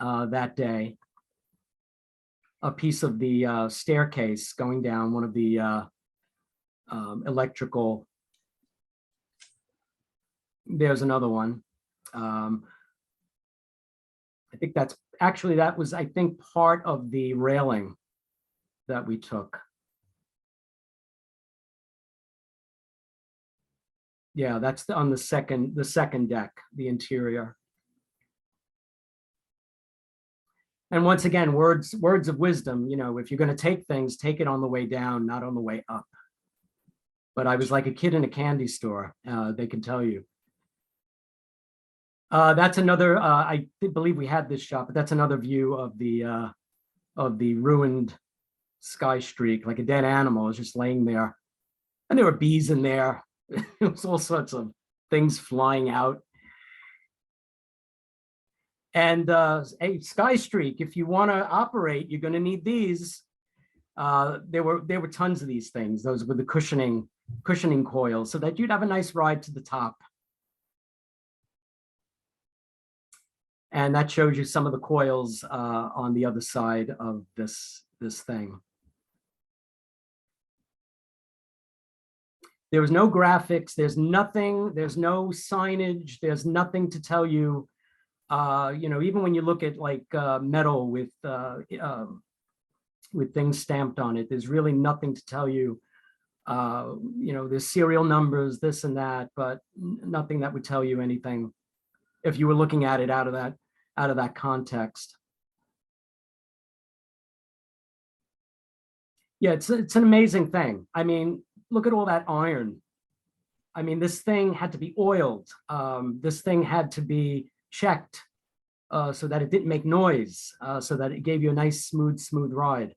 that day. A piece of the staircase going down one of the electrical. There's another one. I think that's actually, that was, I think, part of the railing that we took. Yeah, that's on the second deck, the interior. And once again, words of wisdom, you know, if you're going to take things, take it on the way down, not on the way up. But I was like a kid in a candy store, they can tell you. That's another, I believe we had this shot, but that's another view of the ruined sky streak, like a dead animal is just laying there. And there were bees in there. It was all sorts of things flying out. And a sky streak, if you want to operate, you're going to need these. There were tons of these things. Those were the cushioning coils, so that you'd have a nice ride to the top. And that shows you some of the coils on the other side of this thing. There was no graphics. There's nothing. There's no signage. There's nothing to tell you. You know, even when you look at like metal with things stamped on it, there's really nothing to tell you. You know, there's serial numbers, this and that, but nothing that would tell you anything if you were looking at it out of that context. Yeah, it's an amazing thing. I mean, look at all that iron. I mean, this thing had to be oiled. This thing had to be checked so that it didn't make noise, so that it gave you a nice, smooth ride.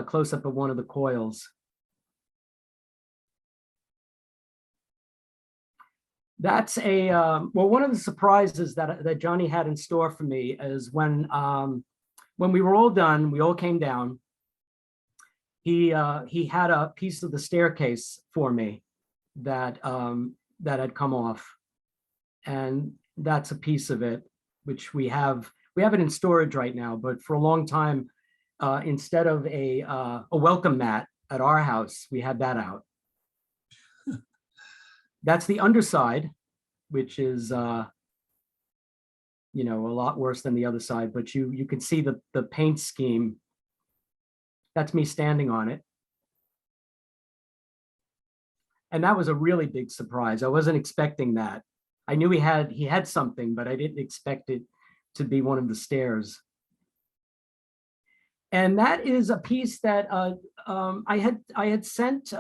Close up of one of the coils. That's a, well, one of the surprises that Johnny had in store for me is when we were all done, we all came down. He had a piece of the staircase for me that had come off, and that's a piece of it, which we have it in storage right now. But for a long time, instead of a welcome mat at our house, we had that out. That's the underside, which is you know, a lot worse than the other side, but you can see the paint scheme. That's me standing on it. And that was a really big surprise. I wasn't expecting that. I knew he had something, but I didn't expect it to be one of the stairs. And that is a piece that I had sent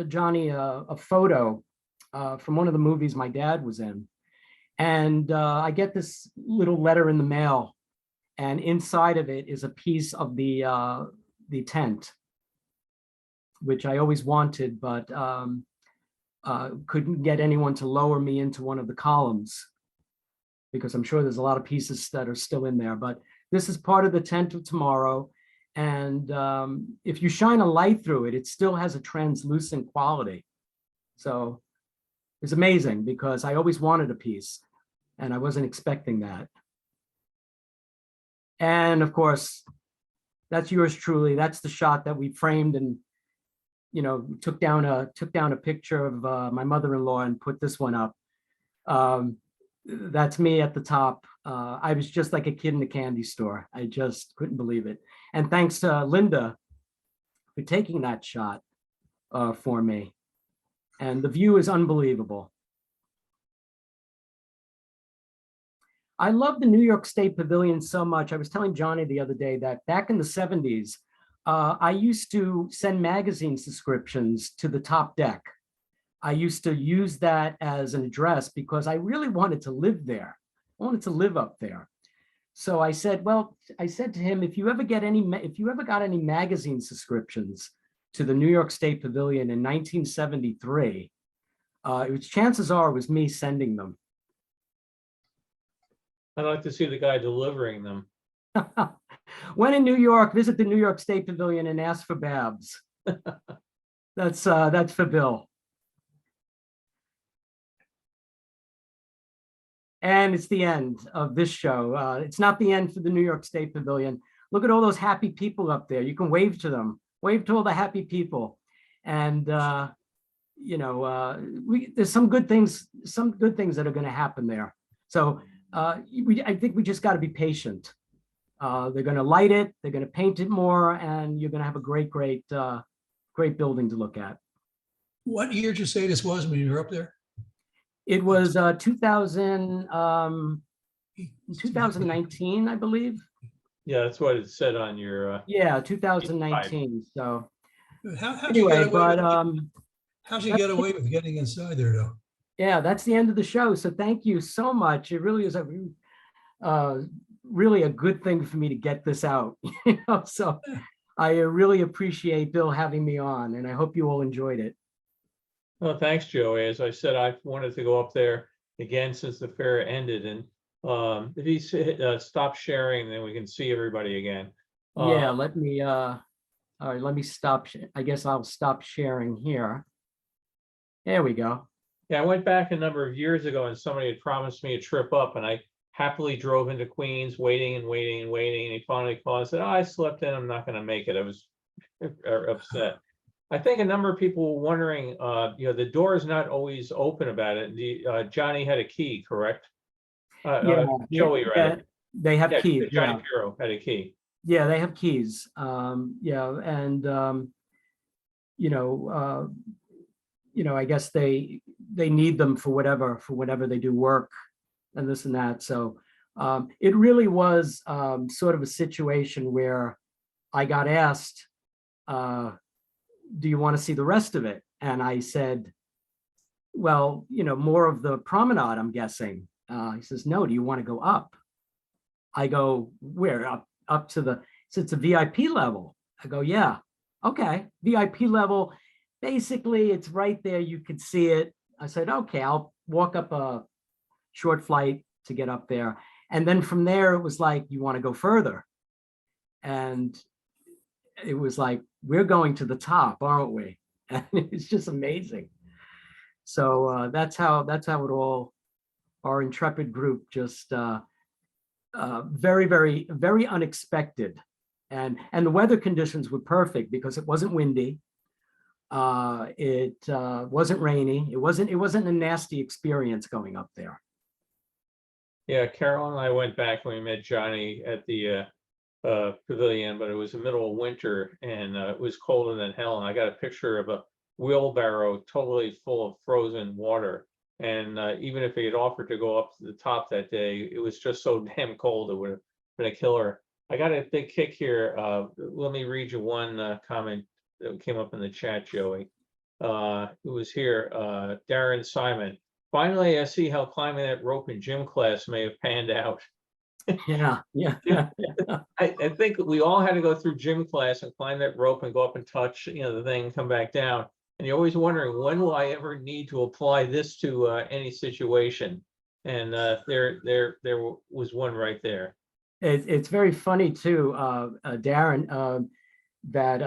Johnny a photo from one of the movies my dad was in. And I get this little letter in the mail, and inside of it is a piece of the tent, which I always wanted, but couldn't get anyone to lower me into one of the columns, because I'm sure there's a lot of pieces that are still in there. But this is part of the tent of tomorrow. And if you shine a light through it, it still has a translucent quality. So it's amazing, because I always wanted a piece and I wasn't expecting that. And of course, that's yours truly. That's the shot that we framed and, you know, took down a picture of my mother-in-law and put this one up. That's me at the top. I was just like a kid in a candy store. I just couldn't believe it. And thanks to Linda for taking that shot for me. And the view is unbelievable. I love the New York State Pavilion so much. I was telling Johnny the other day that back in the 70s, I used to send magazine subscriptions to the top deck. I used to use that as an address because I really wanted to live there. I wanted to live up there. So I said, well, I said to him, if you ever got any magazine subscriptions to the New York State Pavilion in 1973, chances are it was me sending them. I'd like to see the guy delivering them. When in New York, visit the New York State Pavilion and ask for Babs. That's for Bill. And it's the end of this show. It's not the end for the New York State Pavilion. Look at all those happy people up there. You can wave to them. Wave to all the happy people. And there's some good things that are going to happen there. So I think we just got to be patient. They're going to light it. They're going to paint it more, and you're going to have a great building to look at. What year did you say this was when you were up there? It was 2019, I believe. Yeah, that's what it said on your. Yeah, 2019. So How'd anyway, you get away with getting inside there, though? Yeah, that's the end of the show. So thank you so much. It really is really a good thing for me to get this out. So I really appreciate Bill having me on, and I hope you all enjoyed it. Well, thanks, Joey. As I said, I've wanted to go up there again since the fair ended, and if he stops sharing, then we can see everybody again. Yeah, all right, let me stop. I guess I'll stop sharing here. There we go. Yeah, I went back a number of years ago, and somebody had promised me a trip up, and I happily drove into Queens, waiting, and he finally called and said, "Oh, I slept in. I'm not going to make it." I was upset. I think a number of people were wondering, the door is not always open about it. Johnny had a key, correct? Joey, right? They have keys. Johnny Pirro had a key. Yeah, they have keys. I guess they need them for whatever they do work and this and that. So it really was sort of a situation where I got asked, do you want to see the rest of it? And I said, well, more of the promenade, I'm guessing. He says, no, do you want to go up? I go, where? Up to the, so it's a VIP level. I go, yeah, okay, VIP level. Basically, it's right there. You could see it. I said, okay, I'll walk up a short flight to get up there. And then from there, it was like, you want to go further? And it was like, we're going to the top, aren't we? And it's just amazing. So that's how it all, our intrepid group, just very, very, very unexpected. And the weather conditions were perfect because it wasn't windy. It wasn't rainy. It wasn't a nasty experience going up there. Yeah, Carol and I went back when we met Johnny at the pavilion, but it was the middle of winter and it was colder than hell. And I got a picture of a wheelbarrow totally full of frozen water. And even if he had offered to go up to the top that day, it was just so damn cold, it would have been a killer. I got a big kick here. Let me read you one comment that came up in the chat, Joey. It was here, Darren Simon. Finally, I see how climbing that rope in gym class may have panned out. Yeah. I think we all had to go through gym class and climb that rope and go up and touch, the thing and come back down. And you're always wondering, when will I ever need to apply this to any situation? And there was one right there. It's very funny too, Darren, that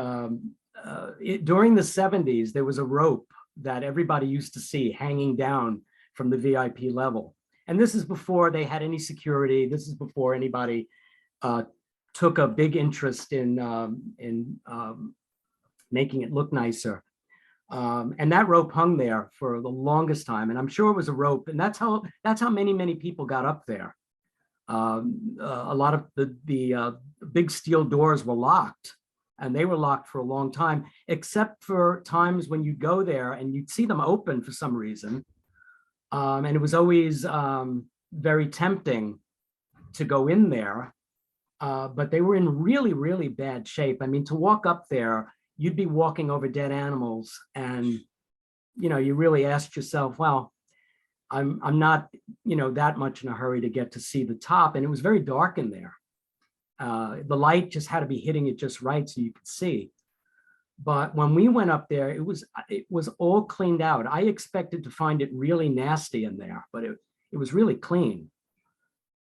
during the 70s, there was a rope that everybody used to see hanging down from the VIP level. And this is before they had any security. This is before anybody took a big interest in making it look nicer. And that rope hung there for the longest time. And I'm sure it was a rope. And that's how many people got up there. A lot of the big steel doors were locked, and they were locked for a long time, except for times when you'd go there and you'd see them open for some reason. And it was always very tempting to go in there but they were in really, really bad shape. I mean, to walk up there, you'd be walking over dead animals, and you really asked yourself, well, I'm not that much in a hurry to get to see the top, and it was very dark in there. The light just had to be hitting it just right so you could see. But when we went up there, it was all cleaned out. I expected to find it really nasty in there, but it was really clean.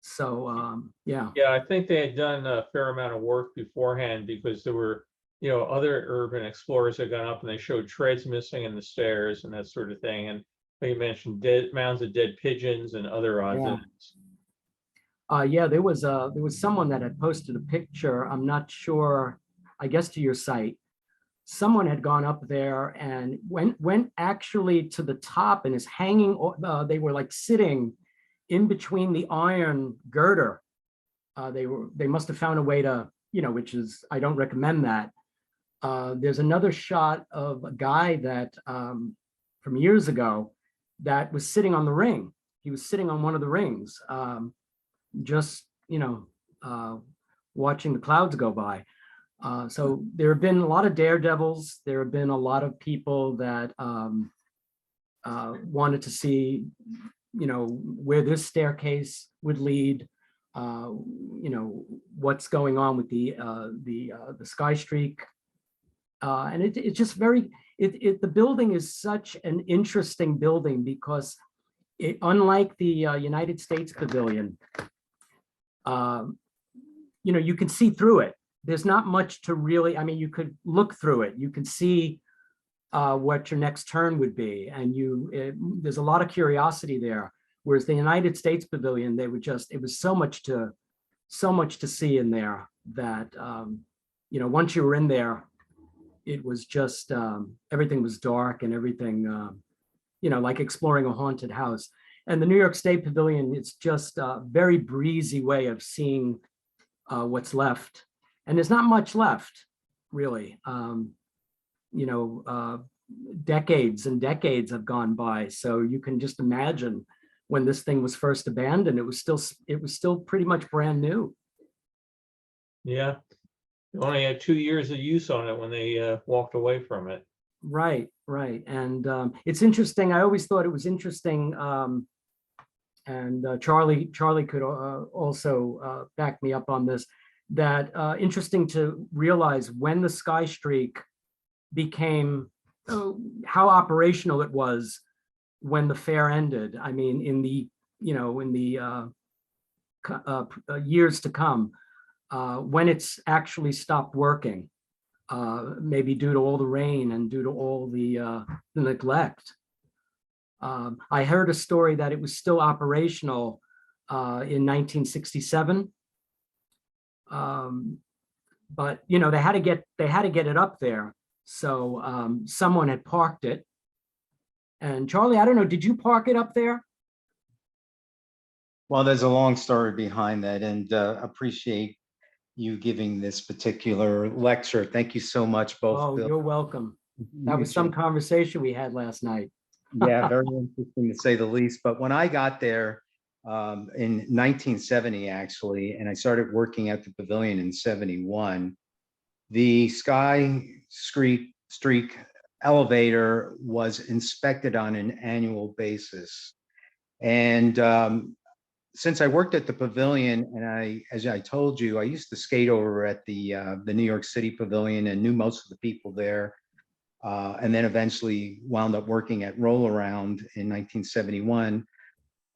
So yeah. Yeah, I think they had done a fair amount of work beforehand, because there were, other urban explorers had gone up and they showed treads missing in the stairs and that sort of thing. And they mentioned mounds of dead pigeons and other odds and ends. Yeah, there was someone that had posted a picture. I'm not sure, I guess to your site. Someone had gone up there and went actually to the top and is hanging. They were like sitting in between the iron girder. They must have found a way to, which is, I don't recommend that. There's another shot of a guy that from years ago that was sitting on the ring. He was sitting on one of the rings, just watching the clouds go by. So there have been a lot of daredevils. There have been a lot of people that wanted to see, where this staircase would lead. What's going on with the sky streak, and it's just very. The building is such an interesting building because unlike the United States Pavilion, you can see through it. There's not much to really, I mean, you could look through it. You can see what your next turn would be. And there's a lot of curiosity there. Whereas the United States Pavilion, it was so much to see in there that, once you were in there, it was just, everything was dark and everything, like exploring a haunted house. And the New York State Pavilion, it's just a very breezy way of seeing what's left. And there's not much left, really. Decades and decades have gone by. So you can just imagine when this thing was first abandoned, it was still pretty much brand new. Yeah. They only had 2 years of use on it when they walked away from it. Right. And it's interesting. I always thought it was interesting. And Charlie could also back me up on this. That interesting to realize when the sky streak became how operational it was when the fair ended. I mean, in the years to come, when it's actually stopped working, maybe due to all the rain and due to all the neglect. I heard a story that it was still operational in 1967. But they had to get it up there. So someone had parked it. And Charlie, I don't know, did you park it up there? Well, there's a long story behind that, and appreciate you giving this particular lecture. Thank you so much, both. Oh, Bill. you're welcome. That was some conversation we had last night. Yeah, very interesting to say the least. But when I got there in 1970, actually, and I started working at the pavilion in 71, the sky streak elevator was inspected on an annual basis. And since I worked at the pavilion, and as I told you, I used to skate over at the New York City Pavilion and knew most of the people there. And then eventually wound up working at Roll Around in 1971.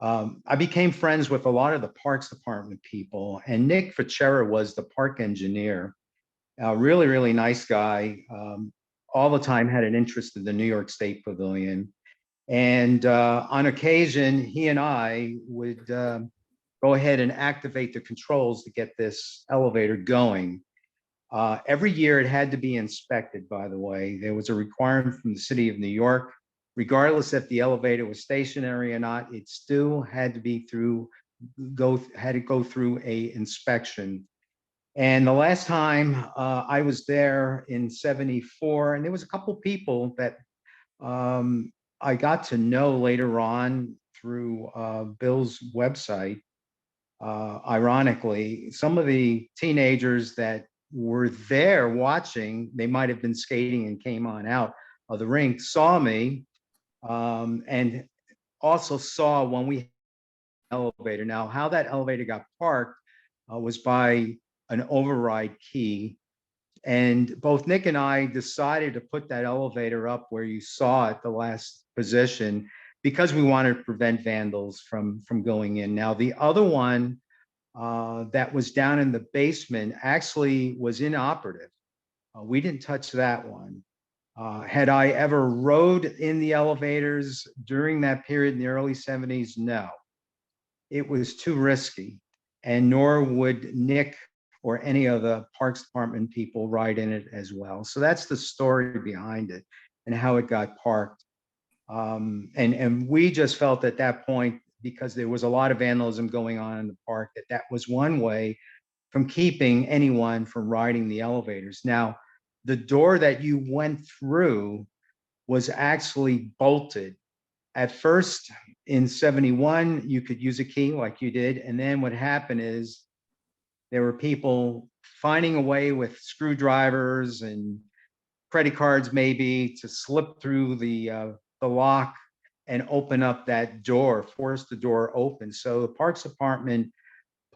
I became friends with a lot of the Parks Department people, and Nick Ficera was the park engineer. A really, really nice guy. All the time had an interest in the New York State Pavilion. And on occasion, he and I would go ahead and activate the controls to get this elevator going. Every year it had to be inspected, by the way. There was a requirement from the city of New York, regardless if the elevator was stationary or not, it still had to go through a inspection. And the last time I was there in 74, and there was a couple people that I got to know later on through Bill's website. ironically, some of the teenagers that were there watching, they might have been skating and came on out of the rink, saw me, and also saw when we elevator. Now, how that elevator got parked was by an override key. And both Nick and I decided to put that elevator up where you saw it, the last position, because we wanted to prevent vandals from going in. Now, the other one that was down in the basement actually was inoperative. We didn't touch that one. Had I ever rode in the elevators during that period in the early 70s? No, it was too risky, and nor would Nick or any of the Parks Department people ride in it as well. So that's the story behind it and how it got parked. And we just felt at that point, because there was a lot of vandalism going on in the park, that that was one way from keeping anyone from riding the elevators. Now, the door that you went through was actually bolted. At first, in 71, you could use a key like you did. And then what happened is there were people finding a way with screwdrivers and credit cards maybe to slip through the lock and open up that door, force the door open. So the Parks Department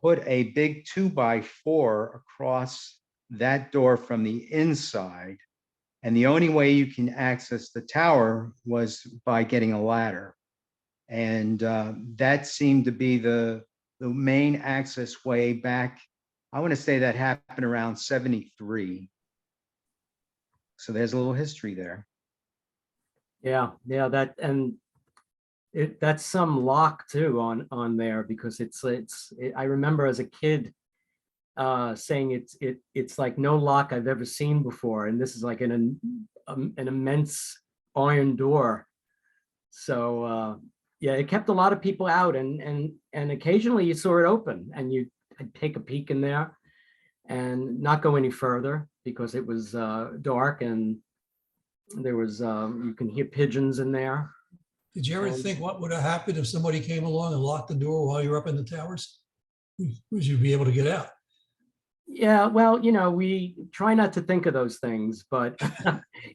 put a big 2x4 across that door from the inside. And the only way you can access the tower was by getting a ladder. And that seemed to be the main access way back. I want to say that happened around 73. So there's a little history there. Yeah, that, and that's some lock too on there, because I remember as a kid saying it's like no lock I've ever seen before, and this is like an immense iron door. So yeah, it kept a lot of people out, and occasionally you saw it open, and you'd take a peek in there and not go any further because it was dark, and there was you can hear pigeons in there. Did you ever think what would have happened if somebody came along and locked the door while you were up in the towers? Would you be able to get out? Yeah, well, we try not to think of those things, but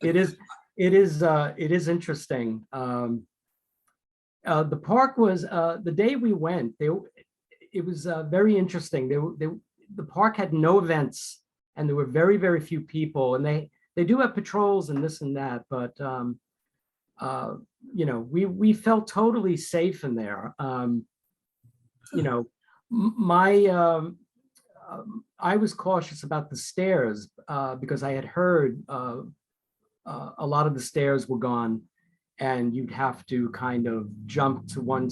it is interesting. The park was the day we went. It was very interesting. The park had no events, and there were very, very few people. And they do have patrols and this and that, but we felt totally safe in there. I was cautious about the stairs because I had heard a lot of the stairs were gone, and you'd have to kind of jump to one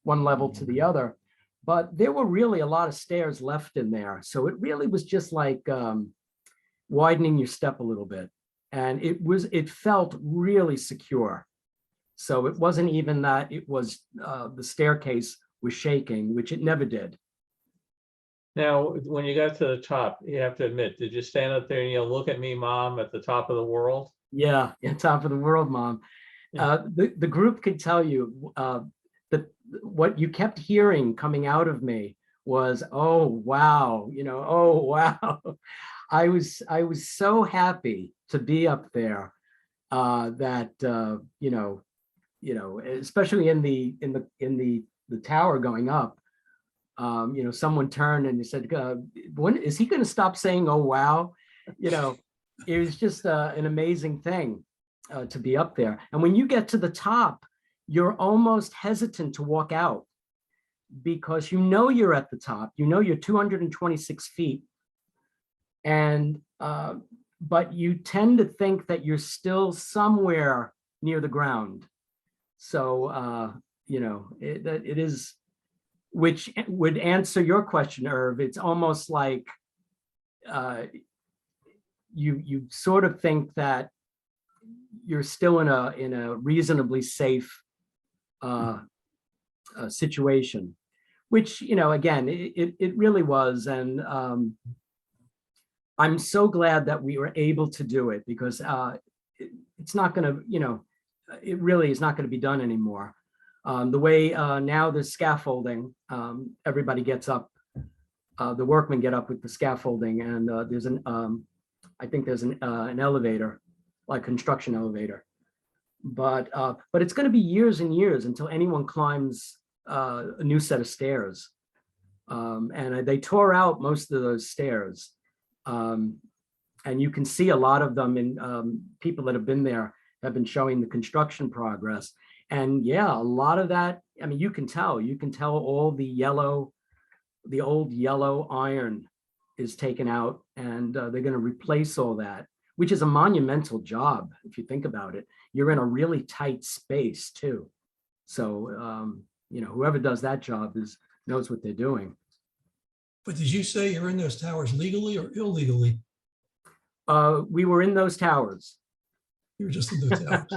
level to the other. But there were really a lot of stairs left in there, so it really was just like widening your step a little bit, and it felt really secure. So it wasn't even that it was the staircase was shaking, which it never did. Now, when you got to the top, you have to admit, did you stand up there and look at me, Mom, at the top of the world? Yeah, top of the world, Mom. The group could tell you that what you kept hearing coming out of me was, "Oh wow," "Oh wow." I was so happy to be up there that especially in the tower going up. Someone turned and said, when is he going to stop saying, "Oh, wow"? It was just an amazing thing to be up there. And when you get to the top, you're almost hesitant to walk out because you're at the top, you're 226 feet. And, but you tend to think that you're still somewhere near the ground. So, it is, which would answer your question, Irv. It's almost like you sort of think that you're still in a reasonably safe situation, which again it really was, and I'm so glad that we were able to do it, because it's not going to it really is not going to be done anymore. The way now there's scaffolding, everybody gets up, the workmen get up with the scaffolding, and there's I think there's an elevator, like construction elevator. But it's going to be years and years until anyone climbs a new set of stairs. And they tore out most of those stairs. And you can see a lot of them in people that have been there have been showing the construction progress. And yeah, a lot of that, I mean, you can tell all the old yellow iron is taken out, and they're going to replace all that, which is a monumental job. If you think about it, you're in a really tight space too. So, whoever does that job knows what they're doing. But did you say you're in those towers legally or illegally? We were in those towers. You were just in the towers.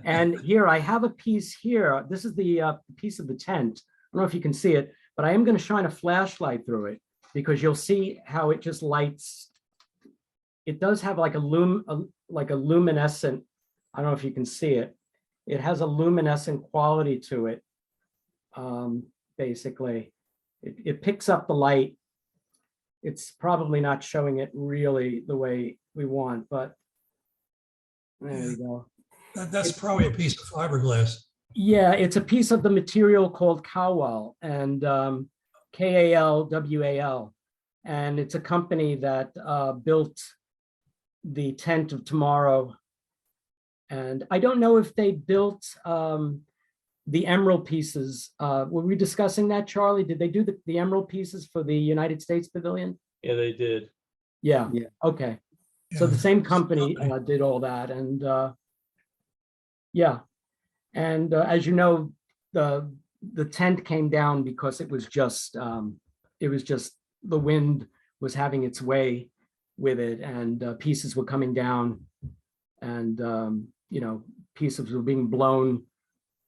And here I have a piece here. This is the piece of the tent. I don't know if you can see it, but I am going to shine a flashlight through it because you'll see how it just lights. It does have like a luminescent. I don't know if you can see it. It has a luminescent quality to it. Basically, it picks up the light. It's probably not showing it really the way we want, but there you go. That's probably a piece of fiberglass. Yeah, it's a piece of the material called Kawal, and Kalwal, and it's a company that built the tent of tomorrow. And I don't know if they built the emerald pieces. Were we discussing that, Charlie? Did they do the emerald pieces for the United States Pavilion? Yeah, they did. Yeah. Yeah. Okay. So the same company did all that, and yeah. And as you know, the tent came down because it was just the wind was having its way with it, and pieces were coming down, and pieces were being blown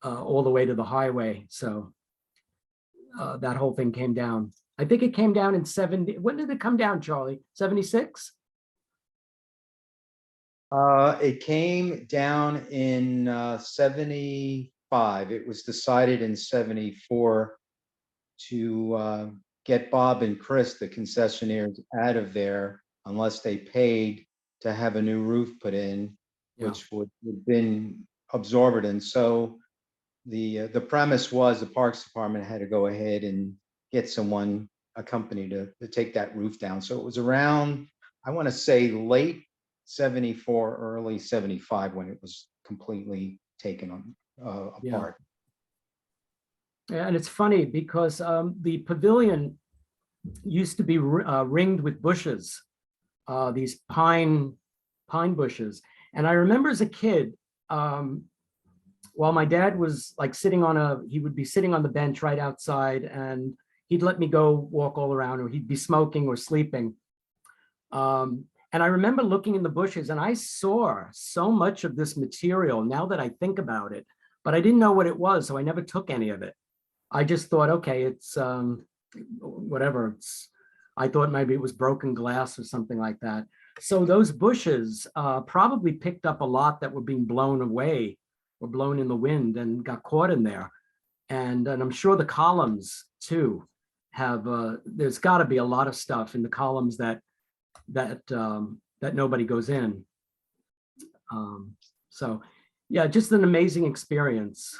all the way to the highway. So that whole thing came down. I think it came down in 70. When did it come down, Charlie? 76? It came down in 75. It was decided in 74 to get Bob and Chris, the concessionaires, out of there unless they paid to have a new roof put in, which would have been absorbent. And so the premise was the Parks Department had to go ahead and get a company to take that roof down. So it was around, I want to say, late 74, early 75 when it was completely taken apart. Yeah, and it's funny because the pavilion used to be ringed with bushes, these pine bushes. And I remember as a kid, while my dad was like he would be sitting on the bench right outside, and he'd let me go walk all around, or he'd be smoking or sleeping. And I remember looking in the bushes, and I saw so much of this material now that I think about it, but I didn't know what it was, so I never took any of it. I just thought, okay, it's whatever. I thought maybe it was broken glass or something like that. So those bushes probably picked up a lot that were being blown away or blown in the wind and got caught in there. And I'm sure the columns too have, there's got to be a lot of stuff in the columns that nobody goes in. So yeah, just an amazing experience.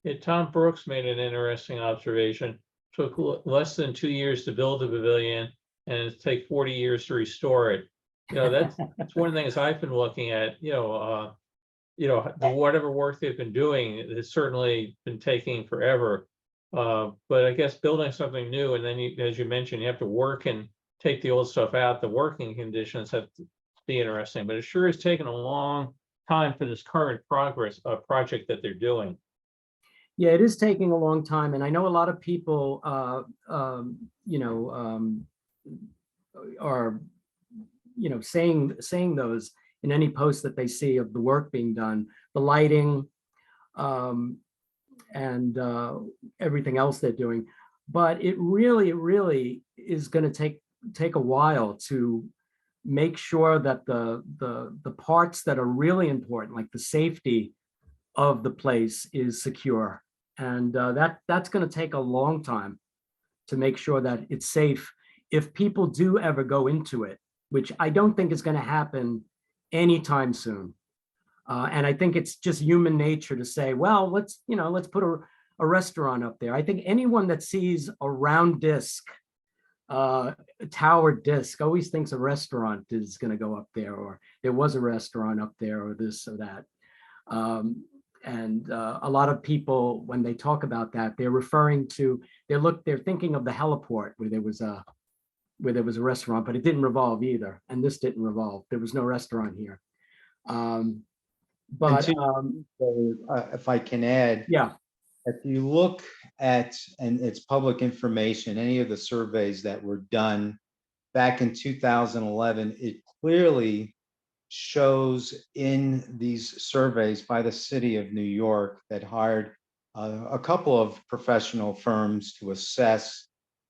Yeah, Tom Brooks made an interesting observation. Took less than 2 years to build the pavilion, and it take 40 years to restore it. That's one of the things I've been looking at. Whatever work they've been doing has certainly been taking forever. But I guess building something new, and then as you mentioned, you have to work and take the old stuff out. The working conditions have to be interesting, but it sure has taken a long time for this current project that they're doing. Yeah, it is taking a long time, and I know a lot of people, are, saying those in any post that they see of the work being done, the lighting, and everything else they're doing. But it really is going to take a while to make sure that the parts that are really important, like the safety of the place, is secure. And that's going to take a long time to make sure that it's safe if people do ever go into it, which I don't think is going to happen anytime soon. And I think it's just human nature to say, well, let's put a restaurant up there. I think anyone that sees a round disc, a tower disc, always thinks a restaurant is going to go up there, or there was a restaurant up there, or this or that. And a lot of people, when they talk about that, they're referring to, they're thinking of the heliport where there was a restaurant, but it didn't revolve either. And this didn't revolve. There was no restaurant here. But if I can add, yeah, if you look at, and it's public information, any of the surveys that were done back in 2011, it clearly shows in these surveys by the city of New York that hired a couple of professional firms to assess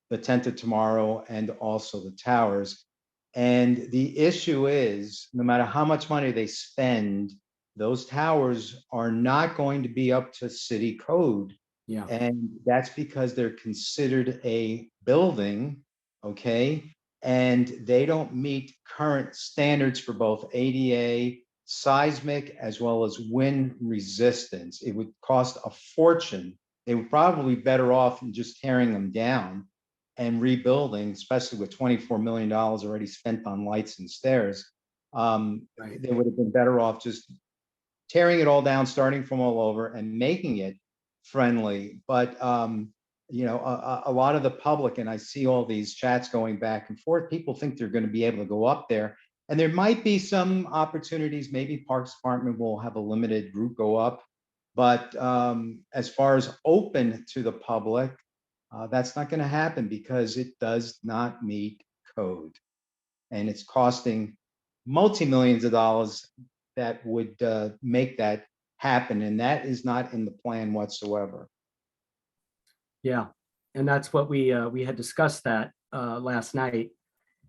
the Tent Tomorrow and also the towers. And the issue is, no matter how much money they spend, those towers are not going to be up to city code. yeah, And that's because they're considered a building, okay? And they don't meet current standards for both ADA, seismic, as well as wind resistance. It would cost a fortune. They would probably be better off in just tearing them down and rebuilding, especially with $24 million already spent on lights and stairs. right. They would have been better off just tearing it all down, starting from all over and making it friendly. But you know, a lot of the public, and I see all these chats going back and forth, people think they're going to be able to go up there. And there might be some opportunities, maybe Parks Department will have a limited group go up. But as far as open to the public, that's not going to happen because it does not meet code. And it's costing multi-millions of dollars that would make that happen. And that is not in the plan whatsoever. Yeah, and that's what we had discussed that last night.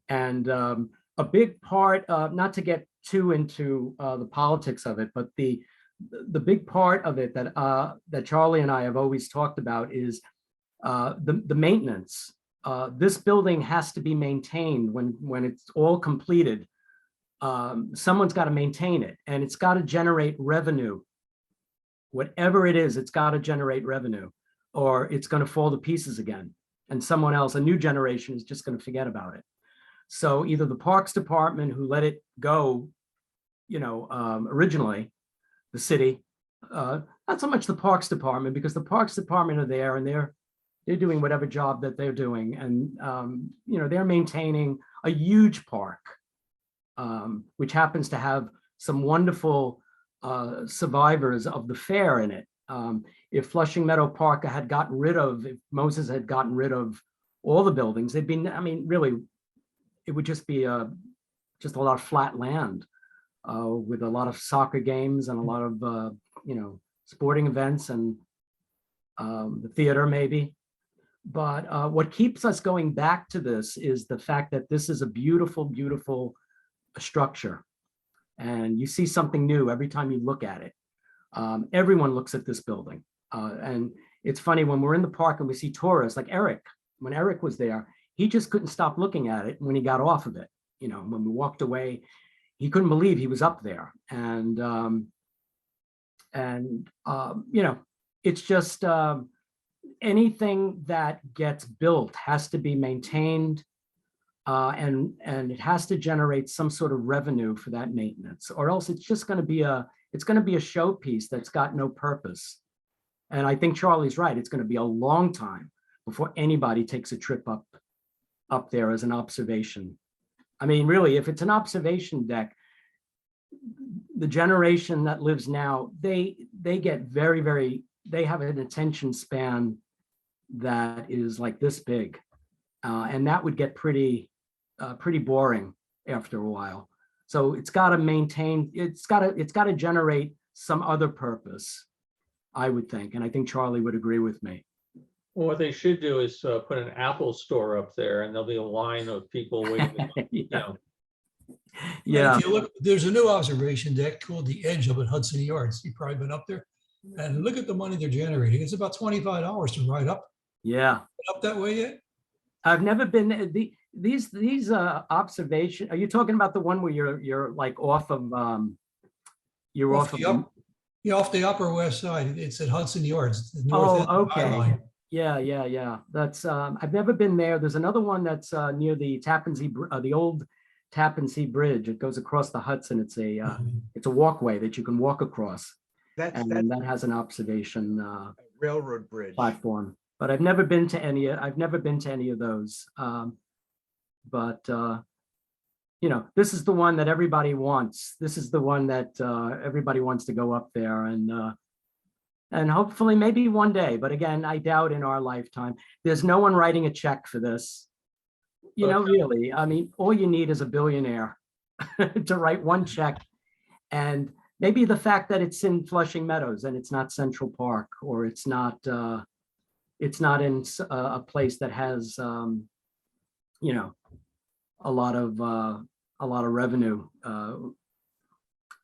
And a big part, not to get too into the politics of it, but the big part of it that Charlie and I have always talked about is the maintenance. This building has to be maintained when it's all completed. Someone's got to maintain it, and it's got to generate revenue. Whatever it is, it's got to generate revenue, or it's going to fall to pieces again. And someone else, a new generation, is just going to forget about it. So either the Parks Department, who let it go, originally, the city, not so much the Parks Department, because the Parks Department are there and they're doing whatever job that they're doing. And, they're maintaining a huge park, which happens to have some wonderful survivors of the fair in it. If Flushing Meadow Park if Moses had gotten rid of all the buildings, they'd been, really, it would just be just a lot of flat land with a lot of soccer games and a lot of, sporting events and the theater maybe. But what keeps us going back to this is the fact that this is a beautiful, beautiful structure. And you see something new every time you look at it. Everyone looks at this building. And it's funny when we're in the park and we see tourists like Eric, when Eric was there, he just couldn't stop looking at it when he got off of it. When we walked away, he couldn't believe he was up there. And it's just anything that gets built has to be maintained. And it has to generate some sort of revenue for that maintenance, or else it's just going to be a showpiece that's got no purpose. And I think Charlie's right. It's going to be a long time before anybody takes a trip up there as an observation. Really, if it's an observation deck, the generation that lives now, they get very, very, they have an attention span that is like this big. And that would get pretty boring after a while. So it's got to maintain, it's got to generate some other purpose, I would think. And I think Charlie would agree with me. Well, what they should do is put an Apple store up there, and there'll be a line of people waiting. Yeah. If you look, there's a new observation deck called the Edge up at Hudson Yards. You've probably been up there. And look at the money they're generating. It's about $25 to ride Yeah. up that way yet. I've never been, these observation, are you talking about the one where you're like off of, you're off of, Yeah, off the Upper West Side. It's at Hudson Yards, the north oh, end of the High okay. Line. Yeah. That's, I've never been there. There's another one that's near the Tappan Zee, the old Tappan Zee Bridge. It goes across the Hudson. It's a walkway that you can walk across. That's And that has an observation a railroad bridge. platform. But I've never been to any of those. But this is the one that everybody wants. This is the one that everybody wants to go up there, and hopefully maybe one day. But again, I doubt in our lifetime. There's no one writing a check for this. Really. I mean, all you need is a billionaire to write one check, and maybe the fact that it's in Flushing Meadows and it's not Central Park, or it's not in a place that has a lot of revenue.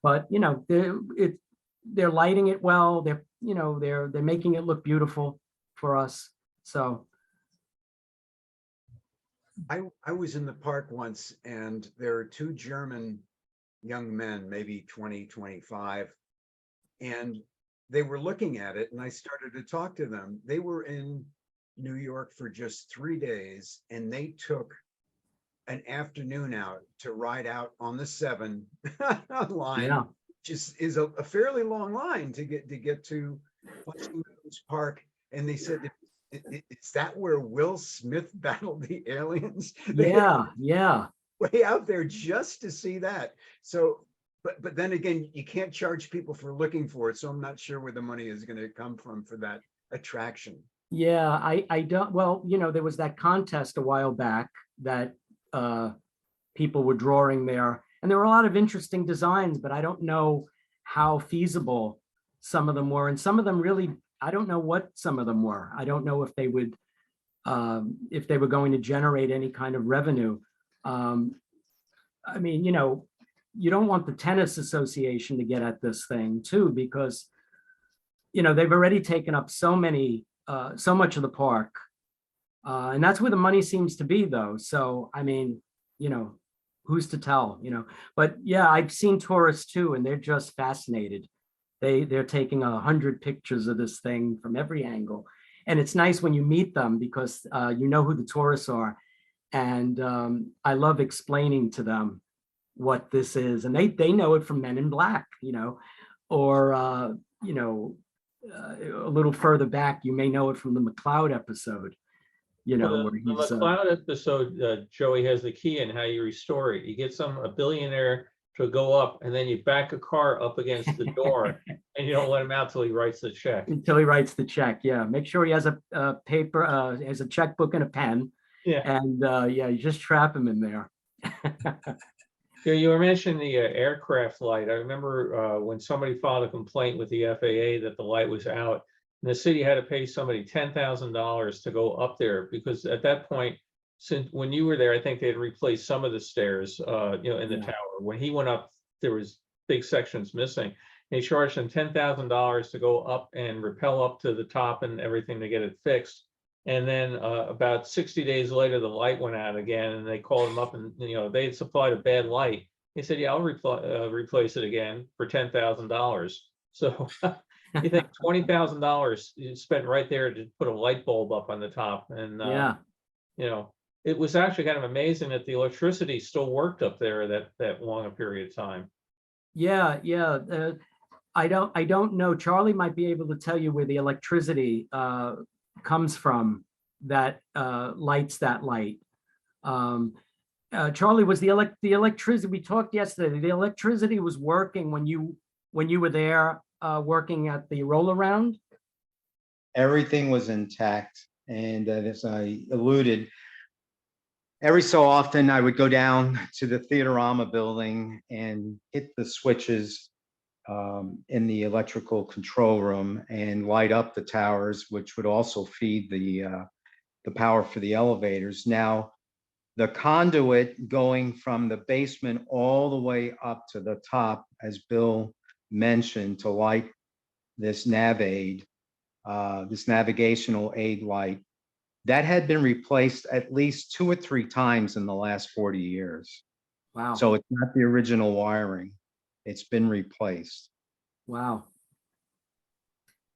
But they're lighting it well. They're making it look beautiful for us. So I was in the park once, and there are two German young men, maybe 20, 25, and they were looking at it, and I started to talk to them. They were in New York for just 3 days, and they took an afternoon out to ride out on the 7 line, yeah, which is a fairly long line to get to Flushing Meadows Park. And they said, is that where Will Smith battled the aliens? They had yeah. way out there just to see that. So, but then again, you can't charge people for looking for it. So I'm not sure where the money is going to come from for that attraction. Yeah, I don't, well, there was that contest a while back that people were drawing there, and there were a lot of interesting designs, but I don't know how feasible some of them were. And some of them really, I don't know what some of them were. I don't know if they were going to generate any kind of revenue. I mean, you don't want the tennis association to get at this thing too, because, they've already taken up so much of the park. And that's where the money seems to be, though. So, I mean, who's to tell, but yeah, I've seen tourists too, and they're just fascinated. They're taking 100 pictures of this thing from every angle. And it's nice when you meet them, because you know who the tourists are. And I love explaining to them what this is. And they know it from Men in Black, or, a little further back, you may know it from the McCloud episode, Well, where the he's, McCloud episode, Joey has the key in how you restore it. You get a billionaire to go up, and then you back a car up against the door, and you don't let him out till he writes the check. until he writes the check. Yeah, make sure he has a paper, has a checkbook and a pen. Yeah. And yeah, you just trap him in there. Yeah, you were mentioning the aircraft light. I remember when somebody filed a complaint with the FAA that the light was out, and the city had to pay somebody $10,000 to go up there, because at that point, since when you were there, I think they had replaced some of the stairs, in the tower. When he went up, there was big sections missing. They charged him $10,000 to go up and rappel up to the top and everything to get it fixed. And then about 60 days later, the light went out again, and they called him up, and they had supplied a bad light. He said, "Yeah, I'll replace it again for $10,000." So you think $20,000 spent right there to put a light bulb up on the top, and Yeah. It was actually kind of amazing that the electricity still worked up there that long a period of time. Yeah. I don't know. Charlie might be able to tell you where the electricity comes from that lights that light. Charlie, was the electricity, we talked yesterday, the electricity was working when you were there working at the roll around? Everything was intact. And as I alluded, every so often I would go down to the Theaterama building and hit the switches in the electrical control room and light up the towers, which would also feed the power for the elevators. Now, the conduit going from the basement all the way up to the top, as Bill mentioned, to light this nav aid, this navigational aid light, that had been replaced at least 2 or 3 times in the last 40 years. Wow. So it's not the original wiring. It's been replaced. Wow.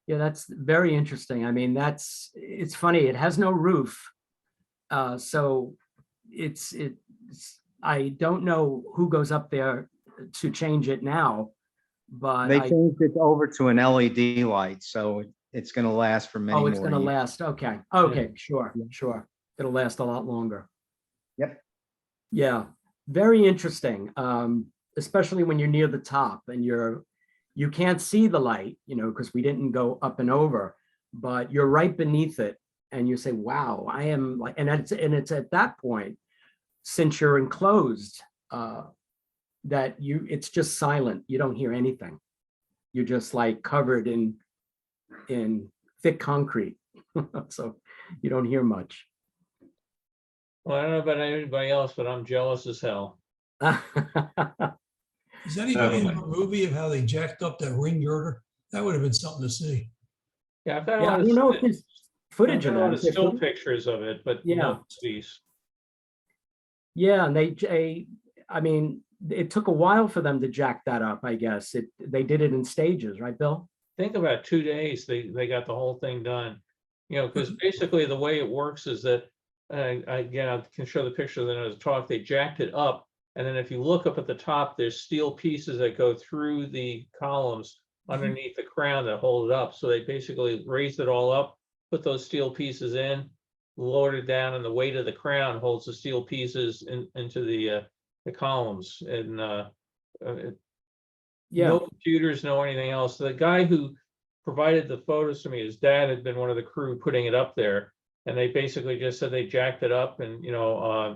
Yeah, that's very interesting. I mean, it's funny. It has no roof. So it's, I don't know who goes up there to change it now, but They changed it over to an LED light, so it's going to last for many oh, it's more gonna years. last. Okay. Okay, sure, sure. It'll last a lot longer. Yep. Yeah, very interesting. Especially when you're near the top and you can't see the light, because we didn't go up and over, but you're right beneath it. And you say, wow, I am like, and it's at that point, since you're enclosed, that it's just silent. You don't hear anything. You're just like covered in thick concrete. So you don't hear much. Well, I don't know about anybody else, but I'm jealous as hell. Does anybody have a movie of how they jacked up that ring girder? That would have been something to see. Yeah, I've got a Yeah, I lot of, don't know if there's footage I've of got a lot that. of Is there still footage? pictures of it, but Yeah. no movies. Yeah, and I mean, it took a while for them to jack that up, I guess. They did it in stages, right, Bill? Think about 2 days, they got the whole thing done. Because basically the way it works is that, again, I can show the picture then as a talk, they jacked it up. And then if you look up at the top, there's steel pieces that go through the columns underneath the crown that hold it up. So they basically raised it all up, put those steel pieces in, lowered it down, and the weight of the crown holds the steel pieces into the columns. And Yeah, no computers, no anything else. The guy who provided the photos to me, his dad had been one of the crew putting it up there. And they basically just said they jacked it up and,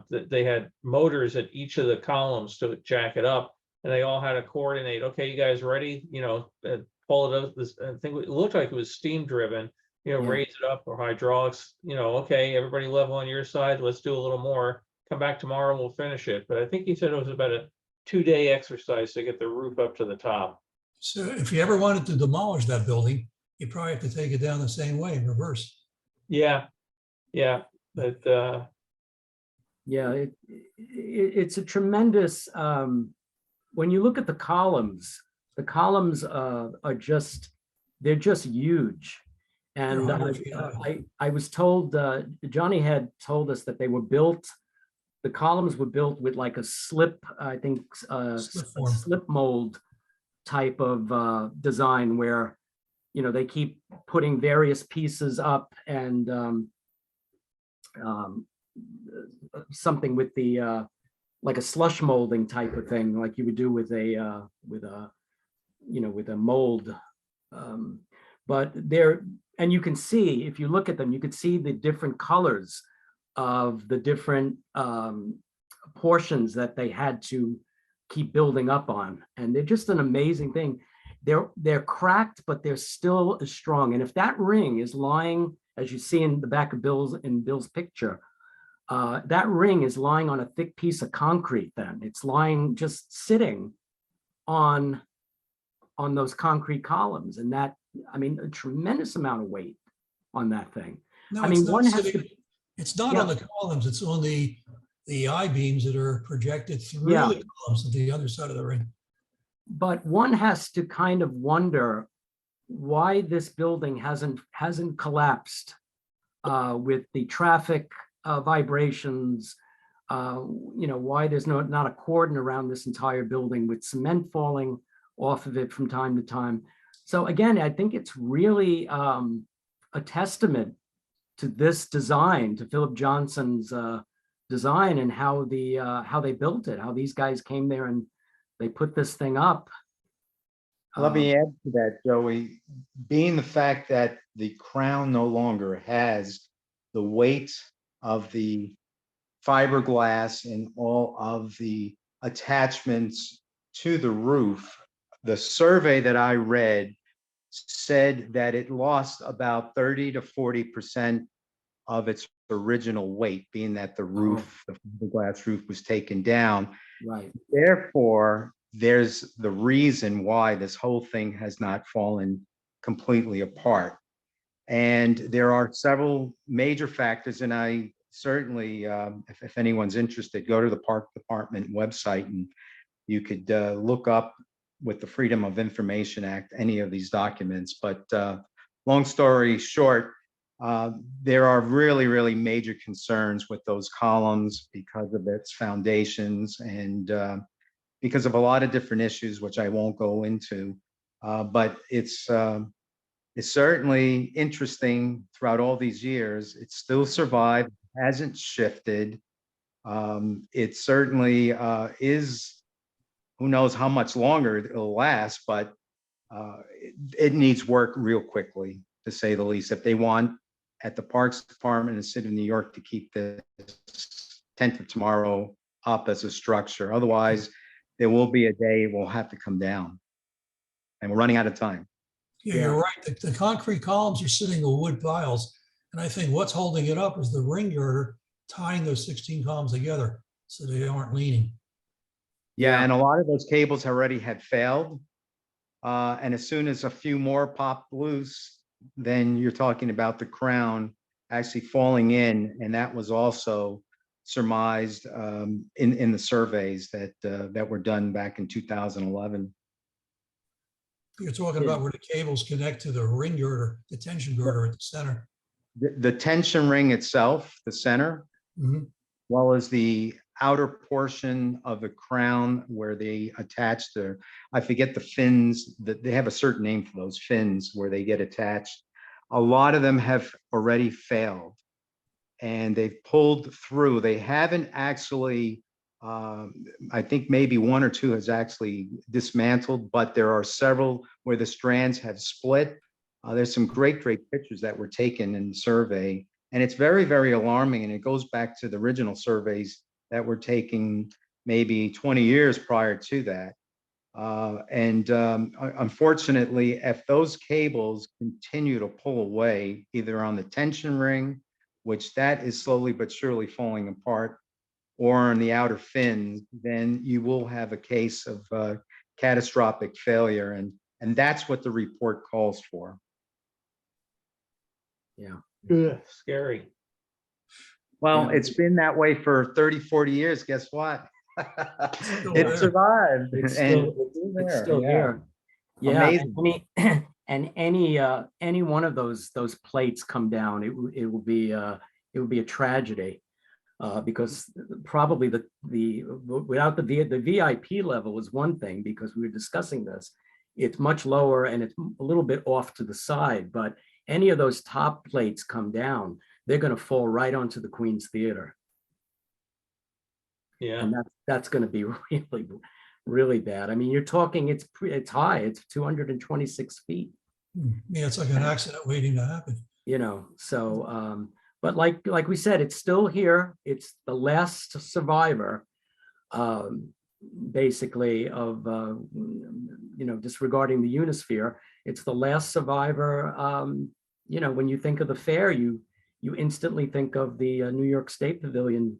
they had motors at each of the columns to jack it up. And they all had to coordinate, okay, you guys ready? Pull it out. This, I think it looked like it was steam driven, Yeah. raise it up or hydraulics, okay, everybody level on your side. Let's do a little more. Come back tomorrow, we'll finish it. But I think he said it was about a 2-day exercise to get the roof up to the top. So if you ever wanted to demolish that building, you probably have to take it down the same way in reverse. Yeah, but yeah, it's a tremendous, when you look at the columns are just, they're just huge. And They're 100 feet high. I was told, Johnny had told us that the columns were built with like a slip, I think, Slip form. slip mold type of design where, they keep putting various pieces up and something with the like a slush molding type of thing, like you would do with a mold. But and you can see, if you look at them, you can see the different colors of the different portions that they had to keep building up on. And they're just an amazing thing. They're cracked, but they're still as strong. And if that ring is lying, as you see in the back of Bill's picture, that ring is lying on a thick piece of concrete then. It's lying, just sitting on those concrete columns. And that, I mean, a tremendous amount of weight on that thing. No, I it's mean, not one has sitting- to, It's not Yeah. on the columns, it's on the I-beams that are projected through Yeah. the columns at the other side of the ring. but one has to kind of wonder why this building hasn't collapsed with the traffic vibrations, why there's not a cordon around this entire building with cement falling off of it from time to time. So again, I think it's really a testament to this design, to Philip Johnson's design, and how they built it, how these guys came there and they put this thing up. Let me add to that, Joey, being the fact that the crown no longer has the weight of the fiberglass and all of the attachments to the roof, the survey that I read said that it lost about 30 to 40% of its original weight, being that the roof, the fiberglass roof was taken down. Right. Therefore, there's the reason why this whole thing has not fallen completely apart. And there are several major factors, and I certainly, if anyone's interested, go to the Park Department website and you could look up with the Freedom of Information Act, any of these documents. But long story short, there are really, really major concerns with those columns because of its foundations and because of a lot of different issues, which I won't go into. But it's certainly interesting throughout all these years. It still survived, hasn't shifted. It certainly is, who knows how much longer it'll last, but it needs work real quickly, to say the least. If they want at the Parks Department in the city of New York to keep this 10th of tomorrow up as a structure. Otherwise, there will be a day it will have to come down. And we're running out of time. Yeah, you're right. The concrete columns are sitting in wood piles. And I think what's holding it up is the ring girder tying those 16 columns together so they aren't leaning. Yeah, and a lot of those cables already had failed. And as soon as a few more popped loose, then you're talking about the crown actually falling in. And that was also surmised in the surveys that were done back in 2011. You're talking about where the cables connect to the ring girder, the tension girder at the center. The tension ring itself, the center, Mhm. well as the outer portion of the crown where they attach the, I forget the fins, that they have a certain name for those fins where they get attached. A lot of them have already failed and they've pulled through. They haven't actually, I think maybe one or two has actually dismantled, but there are several where the strands have split. There's some great pictures that were taken in the survey, and it's very, very alarming. And it goes back to the original surveys that were taken maybe 20 years prior to that. Unfortunately, if those cables continue to pull away, either on the tension ring, which that is slowly but surely falling apart, or on the outer fins, then you will have a case of catastrophic failure. And that's what the report calls for. Yeah. Ugh, scary. Well, Yeah. it's been that way for 30, 40 years. Guess what? Still It there. survived. It's and It's still here. Yeah, Amazing. and any one of those plates come down, it will be a tragedy. Because probably the without the VIP level is one thing, because we were discussing this. It's much lower and it's a little bit off to the side, but any of those top plates come down, they're going to fall right onto the Queen's Theater. Yeah. And that's going to be really, really bad. I mean, you're talking, it's high, it's 226 feet. Yeah, it's like an accident waiting to happen. You know, so but like we said, it's still here. It's the last survivor, basically, of disregarding the Unisphere. It's the last survivor. When you think of the fair, you instantly think of the New York State Pavilion.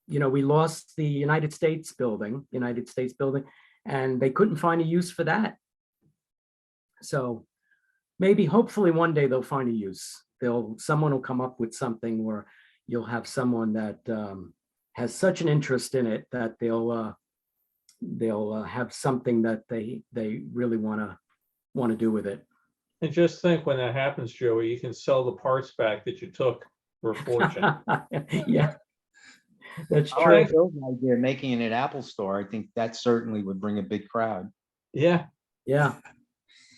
We lost the United States building, and they couldn't find a use for that. So maybe, hopefully one day they'll find a use. Someone will come up with something where you'll have someone that has such an interest in it that they'll have something that they really want to do with it. And just think, when that happens, Joey, you can sell the parts back that you took for a fortune. Yeah, that's I true. like Bill's idea, making it an Apple store. I think that certainly would bring a big crowd. Yeah. Yeah.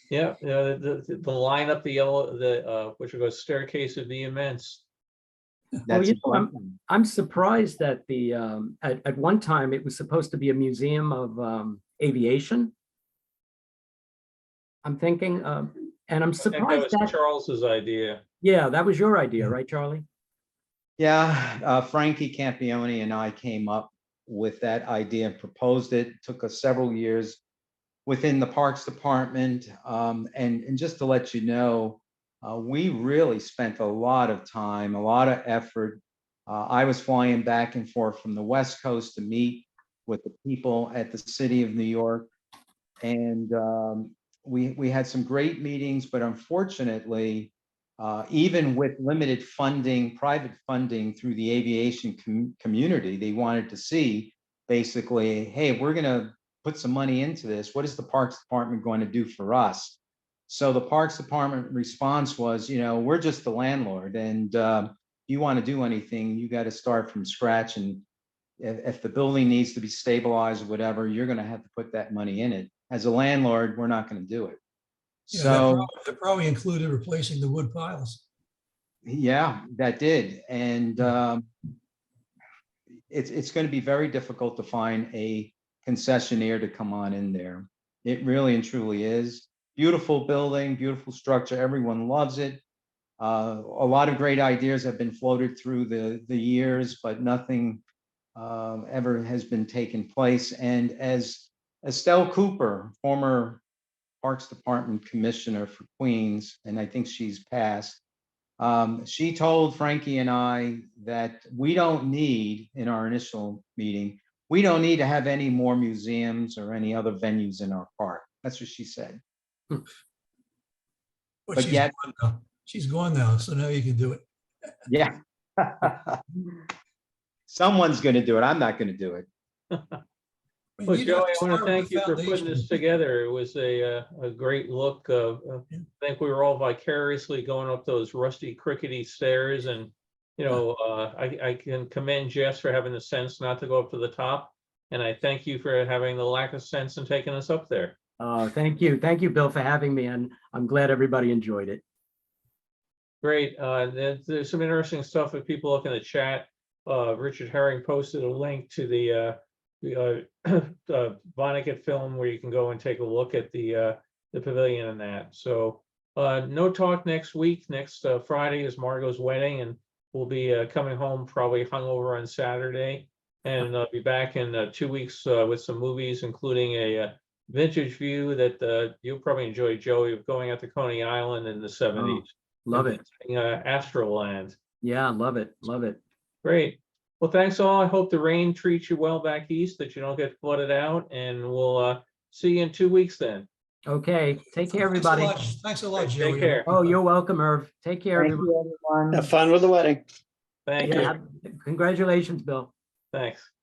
Yeah. The line up the yellow, which goes staircase of the immense. That's I'm surprised that at one time it was supposed to be a museum of aviation. I'm thinking, and I'm I think that surprised was Charles's idea. Yeah, that was your idea, right, Charlie? Yeah, Frankie Campione and I came up with that idea and proposed it. It took us several years within the Parks Department. And just to let you know, we really spent a lot of time, a lot of effort. I was flying back and forth from the West Coast to meet with the people at the City of New York. And we had some great meetings, but unfortunately, even with limited funding, private funding through the aviation community, they wanted to see basically, hey, we're going to put some money into this. What is the Parks Department going to do for us? So the Parks Department response was, we're just the landlord, and you want to do anything, you got to start from scratch. And if the building needs to be stabilized or whatever, you're going to have to put that money in it. As a landlord, we're not going to do it. Yeah, So that probably included replacing the wood piles. yeah, that did. And it's going to be very difficult to find a concessionaire to come on in there. It really and truly is. Beautiful building, beautiful structure. Everyone loves it. A lot of great ideas have been floated through the years, but nothing ever has been taken place. And as Estelle Cooper, former Parks Department Commissioner for Queens, and I think she's passed, she told Frankie and I that we don't need, in our initial meeting, we don't need to have any more museums or any other venues in our park. That's what she said. But she's yet, gone now. She's gone now, so now you can do it. yeah. Someone's going to do it. I'm not going to do it. I mean, Well, you'd have Joey, I want start to with thank the you for putting foundation. this together. It was a great look. I think we were all vicariously going up those rusty, crickety stairs, and I can commend Jess for having the sense not to go up to the top, and I thank you for having the lack of sense and taking us up there. Thank you, Bill, for having me, and I'm glad everybody enjoyed it. Great. There's some interesting stuff if people look in the chat. Richard Herring posted a link to the Vonnegut film where you can go and take a look at the pavilion and that. So no talk next week. Next Friday is Margot's wedding, and we'll be coming home probably hungover on Saturday, and be back in 2 weeks with some movies, including a vintage view that you'll probably enjoy, Joey, of going out to Coney Island in the 70s. Love it. Astroland. Yeah, love it. Love it. Great. Well, thanks all. I hope the rain treats you well back east, that you don't get flooded out, and we'll see you in 2 weeks then. Okay. Take care, everybody. Thanks a lot, Take Joey. care. Oh, you're welcome, Irv. Take care, Thank everybody. you, everyone. Have fun with the wedding. Thank Yeah, you. congratulations, Bill. Thanks.